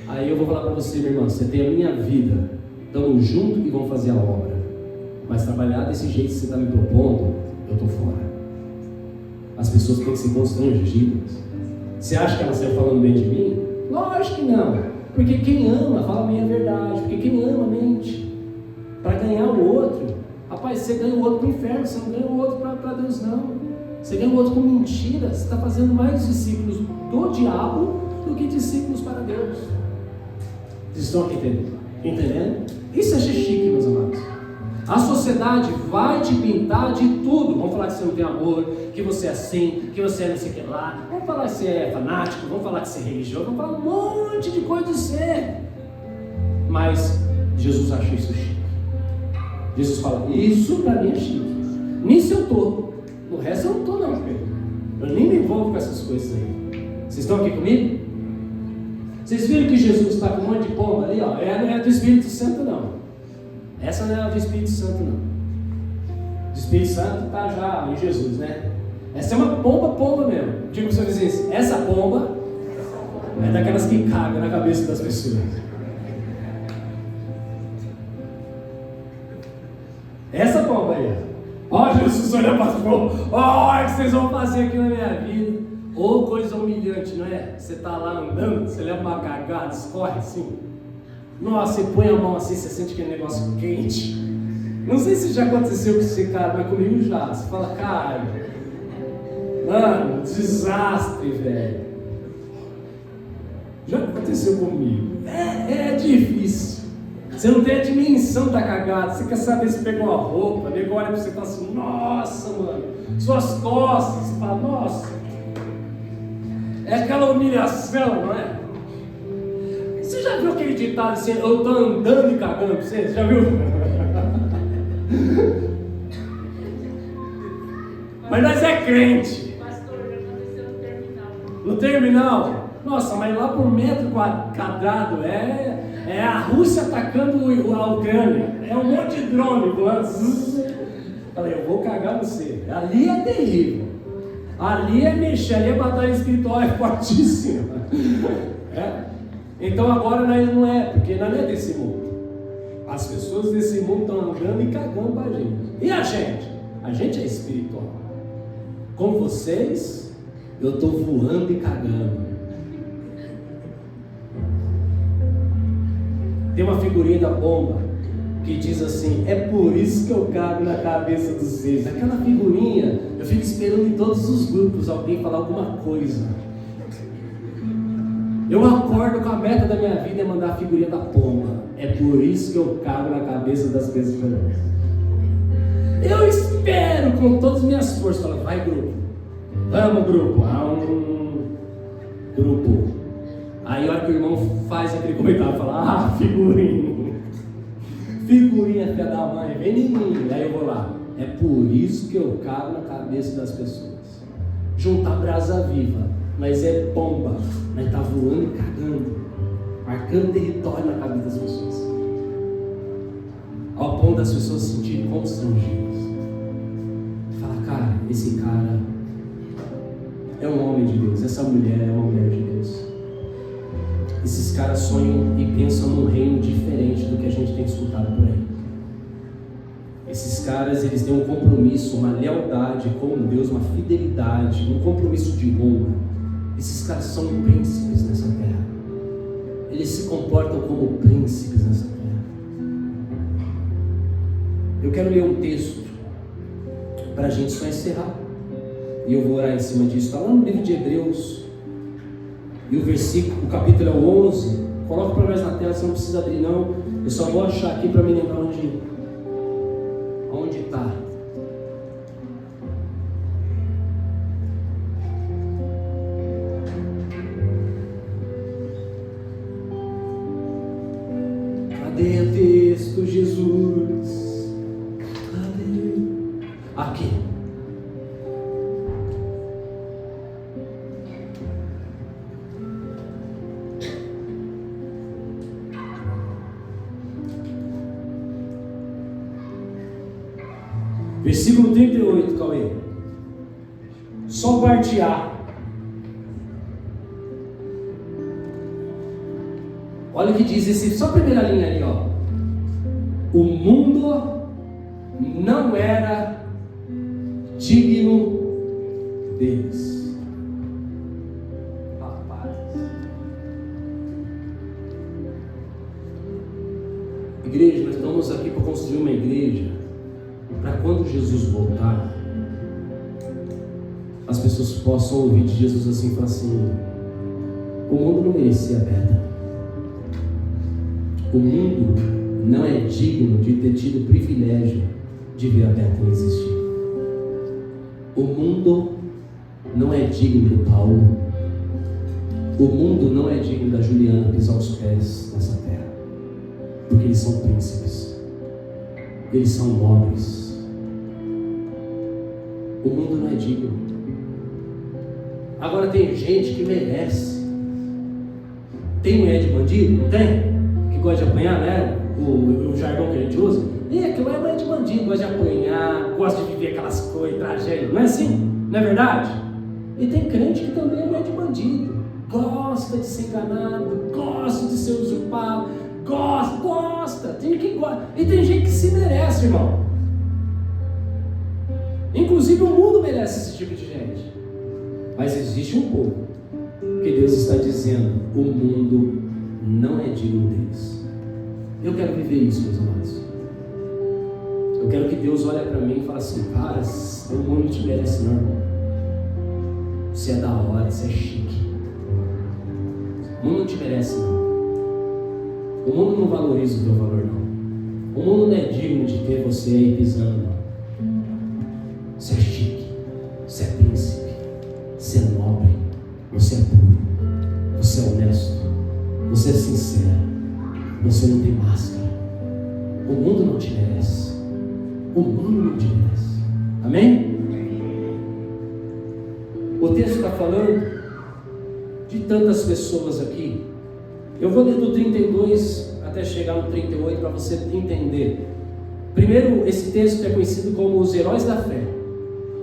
aí eu vou falar para você, minha irmã, você tem a minha vida, estamos juntos e vamos fazer a obra. Mas trabalhar desse jeito que você está me propondo, eu estou fora. As pessoas têm que ser constrangidas. Você acha que elas estão falando bem de mim? Lógico que não. Porque quem ama fala bem a verdade. Porque quem ama mente. Para ganhar o outro. Rapaz, você ganha o outro para o inferno, você não ganha o outro para Deus não. Você ganha o outro com mentira. Você está fazendo mais discípulos do diabo do que discípulos para Deus. Vocês estão aqui entendendo? Isso é ser chique, meus amados. A sociedade vai te pintar de tudo. Vamos falar que você não tem amor, que você é assim, que você é não sei o que lá. Vamos falar que você é fanático, vamos falar que você é religioso, vamos falar um monte de coisa de ser. Mas Jesus acha isso chique. Jesus fala, isso para mim é chique. Nisso eu tô. No resto eu não tô não, Pedro. Eu nem me envolvo com essas coisas aí. Vocês estão aqui comigo? Vocês viram que Jesus está com um monte de pomba ali, ó? Não é do Espírito Santo não. Essa não é do Espírito Santo não. O Espírito Santo está já em Jesus, né? Essa é uma pomba mesmo. Digo para o seu vizinho, essa pomba é daquelas que cagam na cabeça das pessoas. Essa pomba aí, ó, Jesus olha para as pombas, ó, o que vocês vão fazer aqui na minha vida? Ou coisa humilhante, não é? Você está lá andando, você leva uma cagada, escorre assim. Nossa, você põe a mão assim, você sente aquele negócio quente. Não sei se já aconteceu com esse cara, mas comigo já. Você fala, cara, mano, desastre, velho. Já aconteceu comigo. É difícil. Você não tem a dimensão da cagada. Você quer saber se pegou uma roupa, o nego olha pra você e fala assim, nossa, mano, suas costas. Você fala, nossa. É aquela humilhação, não é? Você já viu aquele ditado assim, eu tô andando e cagando pra você? Você já viu? Mas nós é crente. Pastor, aconteceu no terminal. No terminal? Nossa, mas lá por metro quadrado é a Rússia atacando a Ucrânia. É um monte de drone voando. Falei, eu vou cagar você. Ali é terrível. Ali é mexer, ali é batalha espiritual, é fortíssima. É? Então agora nós não é, porque nós não é desse mundo. As pessoas desse mundo estão andando e cagando para a gente. E a gente? A gente é espiritual. Com vocês, eu estou voando e cagando. Tem uma figurinha da bomba que diz assim, é por isso que eu cago na cabeça dos seis. Aquela figurinha, eu fico esperando em todos os grupos alguém falar alguma coisa. Eu acordo com a meta da minha vida é mandar a figurinha da pomba. É por isso que eu cago na cabeça das pessoas. Eu espero com todas as minhas forças. Falo, vai grupo. Vamos grupo. Grupo. Aí a hora que o irmão faz aquele comentário, fala, figurinha. Figurinha filha da mãe, vem em mim. Aí eu vou lá. É por isso que eu cago na cabeça das pessoas. Juntar brasa viva. Mas é pomba, mas está voando e cagando, marcando território na cabeça das pessoas, ao ponto das pessoas se sentirem constrangidas. Fala, cara, esse cara é um homem de Deus, essa mulher é uma mulher de Deus. Esses caras sonham e pensam num reino diferente do que a gente tem escutado por aí. Esses caras, eles têm um compromisso, uma lealdade com Deus, uma fidelidade, um compromisso de honra. Esses caras são príncipes nessa terra. Eles se comportam como príncipes nessa terra. Eu quero ler um texto para a gente só encerrar. E eu vou orar em cima disso. Está lá no livro de Hebreus. E o versículo, o capítulo é o 11. Coloca para nós na tela, você não precisa abrir não. Eu só vou achar aqui para me lembrar onde está. Cadê o texto, Jesus? Cadê? Aqui. Versículo 38, Cauê. Só parte A. Olha o que diz esse, só a primeira linha ali, ó. O mundo não era digno deles. Rapaz. Igreja, nós estamos aqui para construir uma igreja para quando Jesus voltar, as pessoas possam ouvir de Jesus assim, falar assim: o mundo não merecia a pedra. O mundo não é digno de ter tido o privilégio de ver a Bethany existir. O mundo não é digno do Paulo. O mundo não é digno da Juliana pisar os pés nessa terra, porque eles são príncipes, eles são nobres. O mundo não é digno. Agora tem gente que merece. Tem mulher de bandido? Não tem? Que gosta de apanhar, né? O jargão que a gente usa. E aquilo é mulher de bandido, gosta de apanhar, gosta de viver aquelas coisas, tragédia. Não é assim? Não é verdade? E tem crente que também é mulher de bandido. Gosta de ser enganado, gosta de ser usurpado, gosta. Tem quem gosta. E tem gente que se merece, irmão. Inclusive o mundo merece esse tipo de gente. Mas existe um povo que Deus está dizendo: o mundo não é digno deles. Eu quero viver isso, meus amados. Eu quero que Deus olhe para mim e fale assim: cara, o mundo não te merece não, irmão. Você é da hora, você é chique. O mundo não te merece não. O mundo não valoriza o teu valor não. O mundo não é digno de ter você aí pisando não. Você é chique, você é príncipe, você é nobre, você é puro, você é honesto, você é sincero, você não tem máscara. O mundo não te merece. O mundo não te merece. Amém? O texto está falando de tantas pessoas aqui. Eu vou ler do 32 até chegar no 38 para você entender. Primeiro, esse texto é conhecido como os heróis da fé.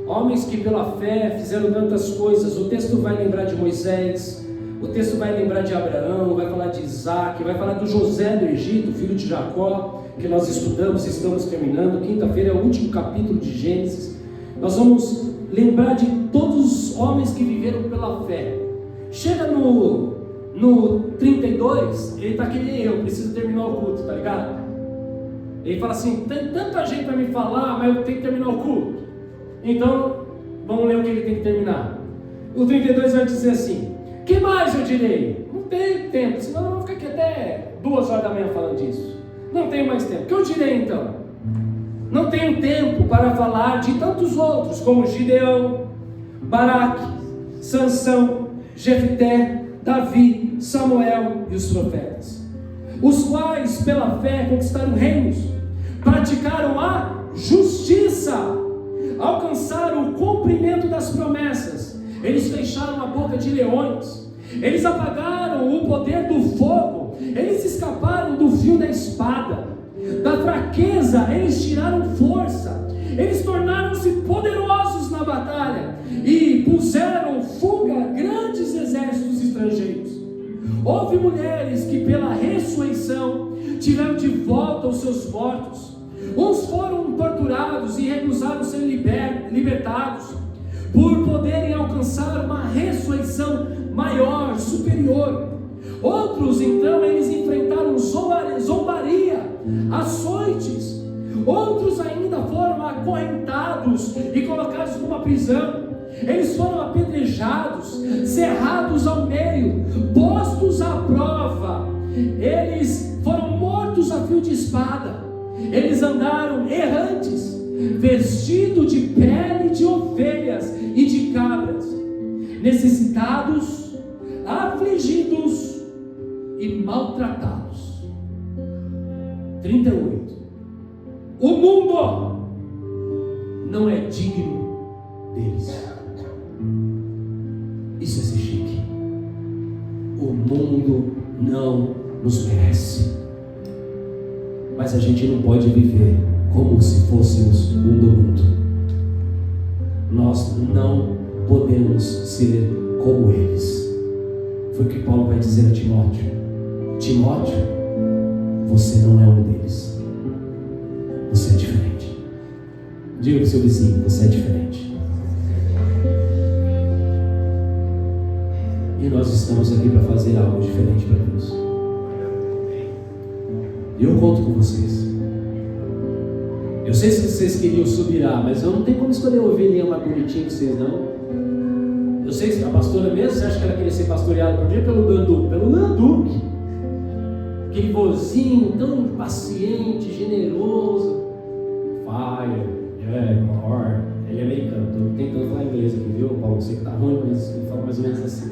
Homens que pela fé fizeram tantas coisas. O texto vai lembrar de Moisés, o texto vai lembrar de Abraão, vai falar de Isaac, vai falar do José do Egito, filho de Jacó, que nós estudamos e estamos terminando. Quinta-feira é o último capítulo de Gênesis. Nós vamos lembrar de todos os homens que viveram pela fé. Chega no 32, ele está que nem eu, preciso terminar o culto, tá ligado? Ele fala assim: tem tanta gente para me falar, mas eu tenho que terminar o culto. Então, vamos ler o que ele tem que terminar. O 32 vai dizer assim: que mais eu direi? Não tenho tempo, senão eu vou ficar aqui até 2 horas da manhã falando disso. Não tenho mais tempo. O que eu direi então? Não tenho tempo para falar de tantos outros, como Gideão, Baraque, Sansão, Jefté, Davi, Samuel e os profetas, os quais pela fé conquistaram reinos, praticaram a justiça, alcançaram o cumprimento das promessas, eles fecharam a boca de leões, eles apagaram o poder do fogo, eles escaparam do fio da espada, da fraqueza eles tiraram força, eles tornaram-se poderosos na batalha e puseram fuga grandes exércitos estrangeiros. Houve mulheres que pela ressurreição tiveram de volta os seus mortos. Uns foram torturados e recusaram ser libertados, por poderem alcançar uma ressurreição maior, superior. Outros então eles enfrentaram zombaria, açoites. Outros ainda foram acorrentados e colocados numa prisão. Eles foram apedrejados, cerrados ao meio, postos à prova. Eles foram mortos a fio de espada. Eles andaram errantes, vestidos de pele de ovelhas e de cabras, necessitados, afligidos e maltratados. 38. O mundo não é digno deles. Isso é ser chique. O mundo não nos merece. Mas a gente não pode viver como se fôssemos um do mundo. Nós não podemos ser como eles. Foi o que Paulo vai dizer a Timóteo: Timóteo, você não é um deles. Você é diferente. Diga para o seu vizinho: você é diferente. E nós estamos aqui para fazer algo diferente para Deus. E eu conto com vocês. Eu sei se vocês queriam subir lá, mas eu não tenho como escolher a ovelhinha mais bonitinha que vocês, não. Eu sei que a pastora mesmo, você acha que ela queria ser pastoreada por dia pelo Landuque, aquele vozinho tão paciente, generoso. Fire, more. Ele é americano, estou tentando falar inglês aqui, viu, Paulo? Sei que tá ruim, mas ele fala mais ou menos assim.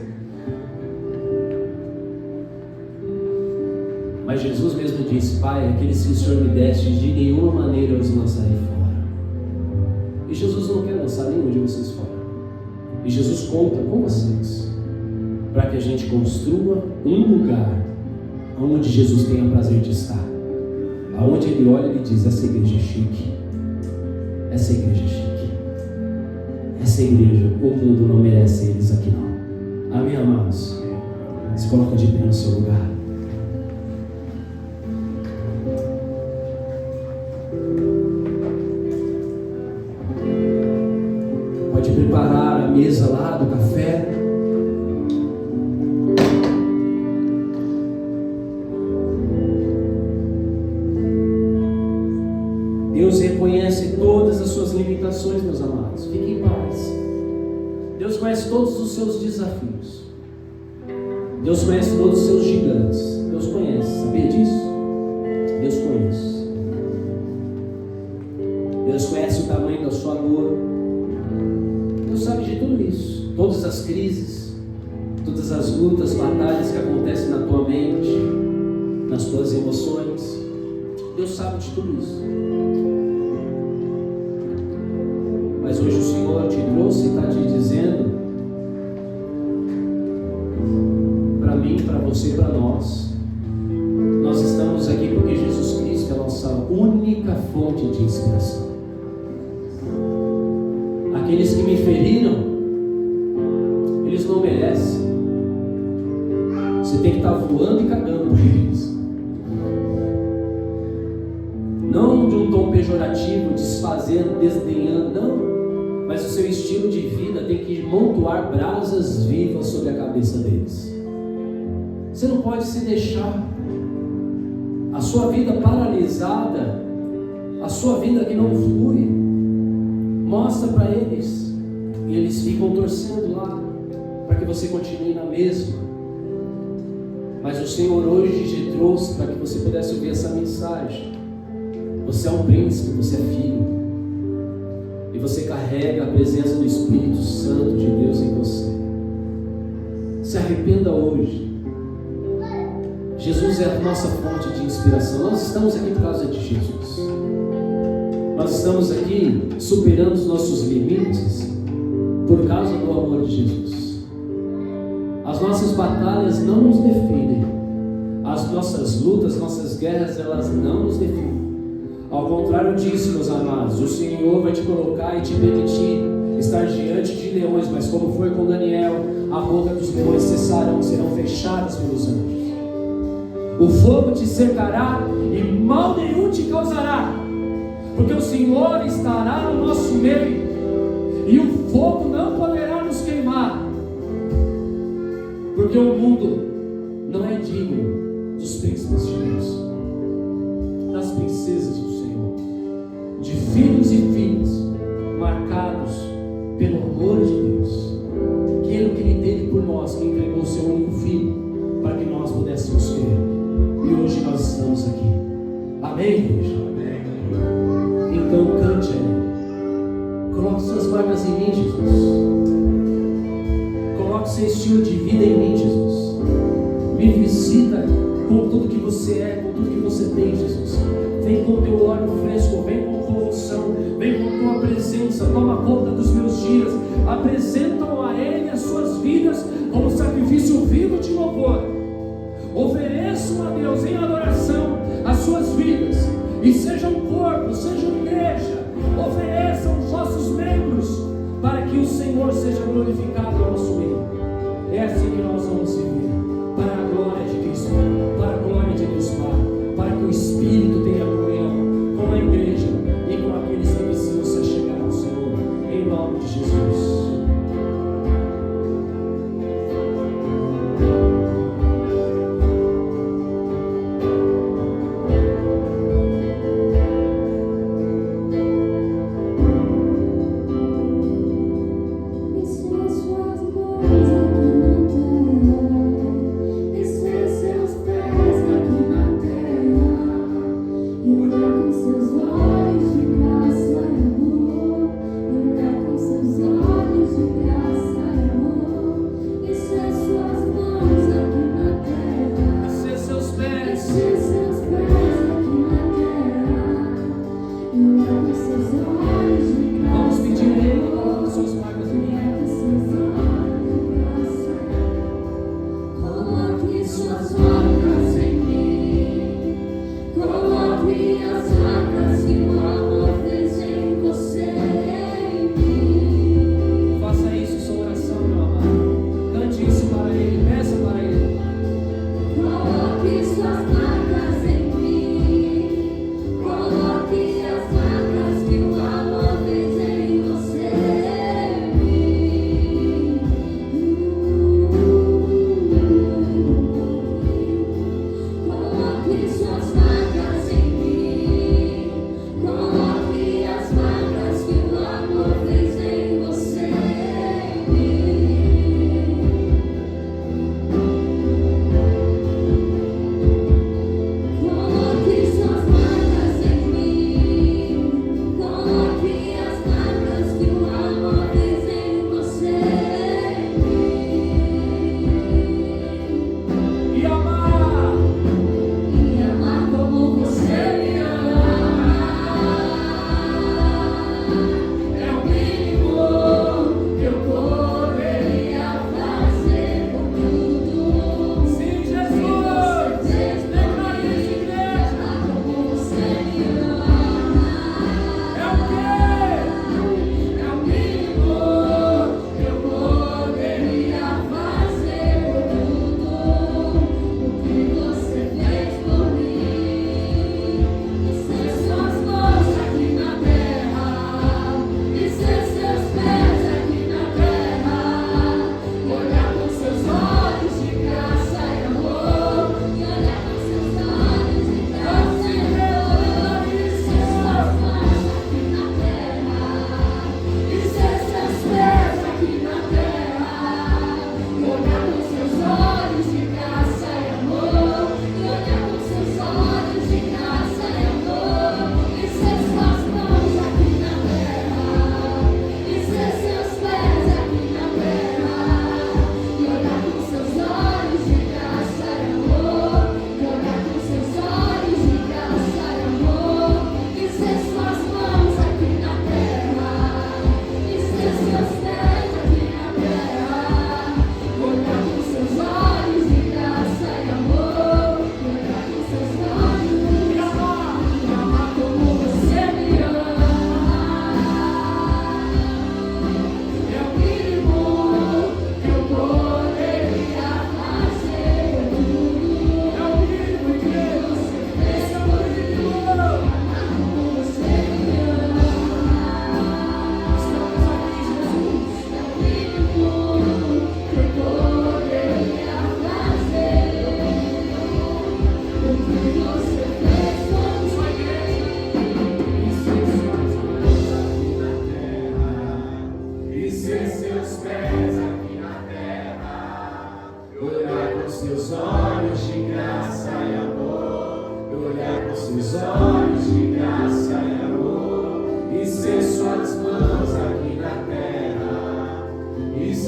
Mas Jesus mesmo disse: Pai, aqueles que o Senhor me deste, de nenhuma maneira eu os lançarei fora. E Jesus não quer lançar nenhum de vocês fora. E Jesus conta com vocês para que a gente construa um lugar onde Jesus tenha prazer de estar. Aonde Ele olha e diz: essa igreja é chique. Essa igreja é chique. Essa igreja, o mundo não merece eles aqui não. Amém, amados? Se coloca de pé no seu lugar. Pode preparar a mesa lá do café. Deus reconhece todas as suas limitações, meus amados. Fiquem em paz. Deus conhece todos os seus desafios. Deus conhece todos os seus gigantes. Deus conhece, sabia disso? Deus conhece. Deus conhece o tamanho da sua dor. Deus sabe de tudo isso. Todas as crises, todas as lutas, batalhas que acontecem na tua mente, nas tuas emoções. Deus sabe de tudo isso. Mas hoje o Senhor te trouxe e está te dizendo, para mim, para você, para nós estamos aqui porque Jesus Cristo é a nossa única fonte de inspiração. Aqueles que me feriram, eles não merecem. Você tem que estar voando e cagando por eles. Não de um tom pejorativo, desfazendo, desdenhando, não. Mas o seu estilo de vida tem que montoar brasas vivas sobre a cabeça deles. Você não pode se deixar a sua vida paralisada, a sua vida que não flui. Mostra para eles e eles ficam torcendo lá para que você continue na mesma. Mas o Senhor hoje te trouxe para que você pudesse ouvir essa mensagem. Você é um príncipe, você é filho. E você carrega a presença do Espírito Santo de Deus em você. Se arrependa hoje. Jesus é a nossa fonte de inspiração. Nós estamos aqui por causa de Jesus. Nós estamos aqui superando os nossos limites por causa do amor de Jesus. As nossas batalhas não nos definem. As nossas lutas, nossas guerras, elas não nos definem. Ao contrário disso, meus amados, o Senhor vai te colocar e te permitir estar diante de leões, mas como foi com Daniel, a boca dos leões cessarão, serão fechadas pelos anjos. O fogo te cercará e mal nenhum te causará, porque o Senhor estará no nosso meio e o fogo não poderá nos queimar, porque o mundo não é digno dos príncipes de Deus, das princesas do Senhor, de filhos e filhas marcados pelo amor de Deus, aquele que Ele teve por nós, que entregou o seu único filho para que nós pudéssemos crer. E hoje nós estamos aqui. Amém, igreja? Amém. Então cante a Ele. Coloque suas marcas em mim, Jesus. Coloque seu estilo de vida em mim, Jesus. Me visita com tudo que você é, com tudo que você tem, Jesus. Vem com teu óleo fresco, vem com tua unção, vem com tua presença, toma conta dos meus dias. Apresentam a Ele as suas vidas como sacrifício vivo de louvor. Ofereçam a Deus em adoração as suas vidas, e sejam corpo, sejam igreja. Ofereçam os vossos membros para que o Senhor seja glorificado no nosso meio. É assim que nós vamos viver, para a glória de Cristo, para a glória de Deus Pai, para que o Espírito tenha comunhão com a igreja e com aqueles que precisam se chegar ao Senhor, em nome de Jesus. This is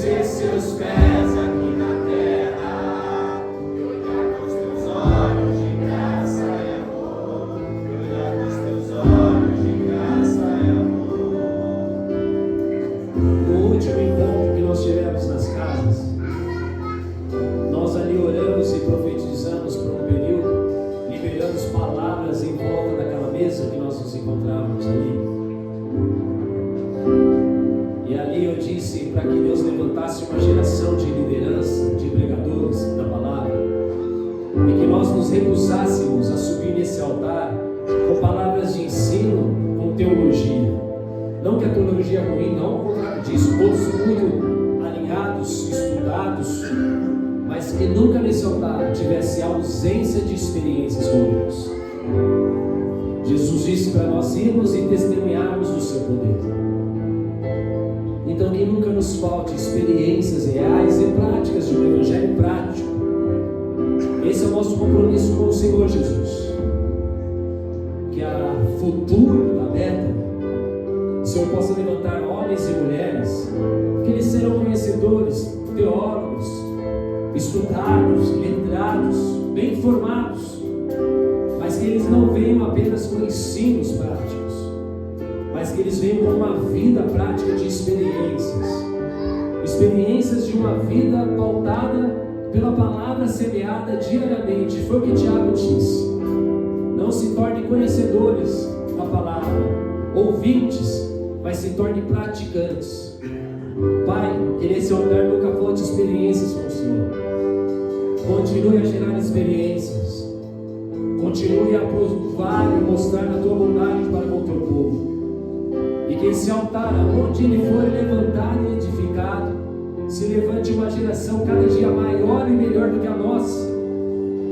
conhecer seus pés aqui na terra, e olhar com os teus olhos de graça e amor, e olhar com os teus olhos de graça e amor. No último encontro que nós tivemos nas casas, nós ali oramos e profetizamos por um período, liberamos palavras em volta daquela mesa que nós nos encontrávamos ali. E ali eu disse para que Deus levantasse uma geração de liderança, de pregadores da palavra, e que nós nos recusássemos a subir nesse altar com palavras de ensino, com teologia. Não que a teologia é ruim, não, ao contrário disso, todos muito alinhados, estudados, mas que nunca nesse altar tivesse ausência de experiências com Deus. Jesus disse para nós irmos e testemunharmos do seu poder. Então que nunca nos falte experiências reais e práticas de um evangelho prático. Esse é o nosso compromisso com o Senhor Jesus. Que a futuro da meta, o Senhor possa levantar homens e mulheres que eles serão conhecedores, teólogos, estudados, letrados, bem formados, mas que eles não venham apenas com ensinos práticos, mas que eles venham com uma vida prática de experiências de uma vida pautada pela palavra semeada diariamente. Foi o que Tiago disse: não se tornem conhecedores da palavra, ouvintes, mas se tornem praticantes. Pai, que nesse altar nunca falte experiências com o Senhor. Continue a gerar experiências, continue a provar e mostrar a tua bondade para com o teu povo. E que esse altar, onde ele for levantado e edificado, se levante uma geração cada dia maior e melhor do que a nossa,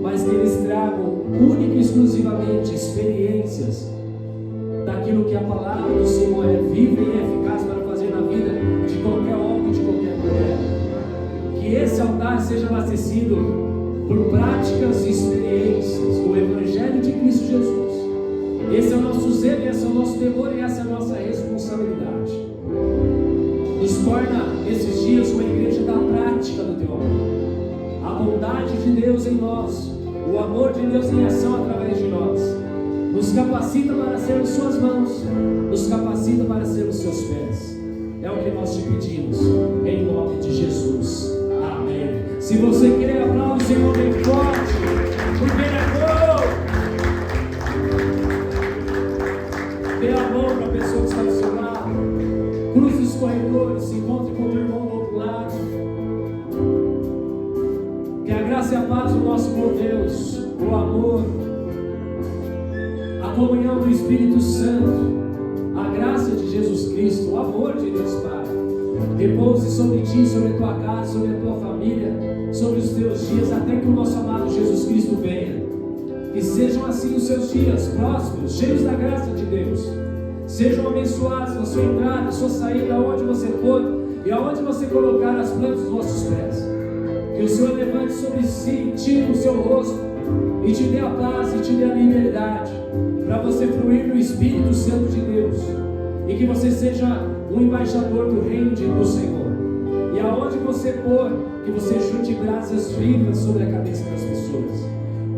mas que eles tragam única e exclusivamente experiências daquilo que a palavra do Senhor é viva e eficaz para fazer na vida de qualquer homem e de qualquer mulher. Que esse altar seja abastecido por práticas e experiências do Evangelho de Cristo Jesus. Esse é o nosso zelo, esse é o nosso temor e essa é a nossa responsabilidade. Nos torna esses dias uma igreja da prática do teu amor. A bondade de Deus em nós, o amor de Deus em ação através de nós, nos capacita para sermos suas mãos, nos capacita para sermos seus pés. É o que nós te pedimos, em nome de Jesus. Amém. Se você quer, aplaude o Senhor bem forte, porque Ele é bom. Dê a mão para a pessoa que está do seu lado. Cruze os corredores, se encontre com o teu irmão do outro lado. Que a graça e a paz do nosso bom Deus, o amor, a comunhão do Espírito Santo, a graça de Jesus Cristo, o amor de Deus Pai, repouse sobre ti, sobre a tua casa, sobre a tua família, sobre os teus dias, até que o nosso amado Jesus Cristo venha. Que sejam assim os seus dias, prósperos, cheios da graça de Deus. Sejam abençoados na sua entrada, na sua saída, aonde você for e aonde você colocar as plantas dos vossos pés. Que o Senhor levante sobre si, tire o seu rosto e te dê a paz e te dê a liberdade para você fluir no Espírito Santo de Deus. E que você seja um embaixador do reino do Senhor. E aonde você for, que você chute brasas vivas sobre a cabeça das pessoas.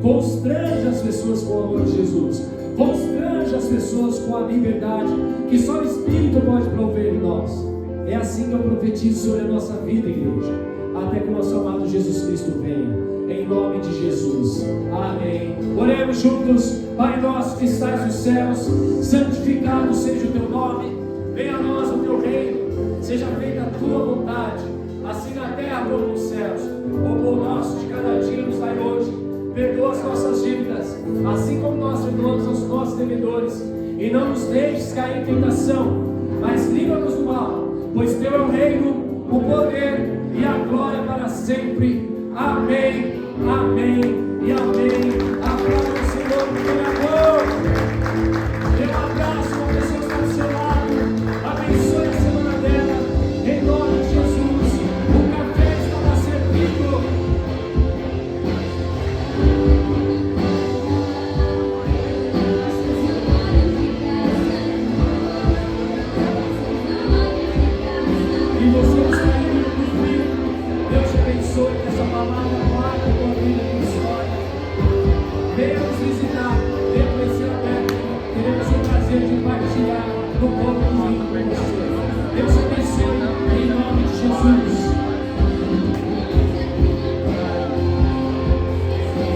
Constranja as pessoas com o amor de Jesus. Constranja as pessoas com a liberdade que só o Espírito pode prover em nós. É assim que eu profetizo sobre a nossa vida, igreja, até que o nosso amado Jesus Cristo venha. Em nome de Jesus. Amém. Oremos juntos. Pai nosso que estás nos céus, santificado seja o teu nome. Venha a nós o teu reino. Seja feita a tua vontade, assim na terra como nos céus. O pão nosso de cada dia nos dai hoje. Perdoa as nossas dívidas, assim como nós perdoamos aos nossos devedores. E não nos deixes cair em tentação, mas livra-nos do mal, pois teu é o reino, o poder e a glória para sempre. Amém, amém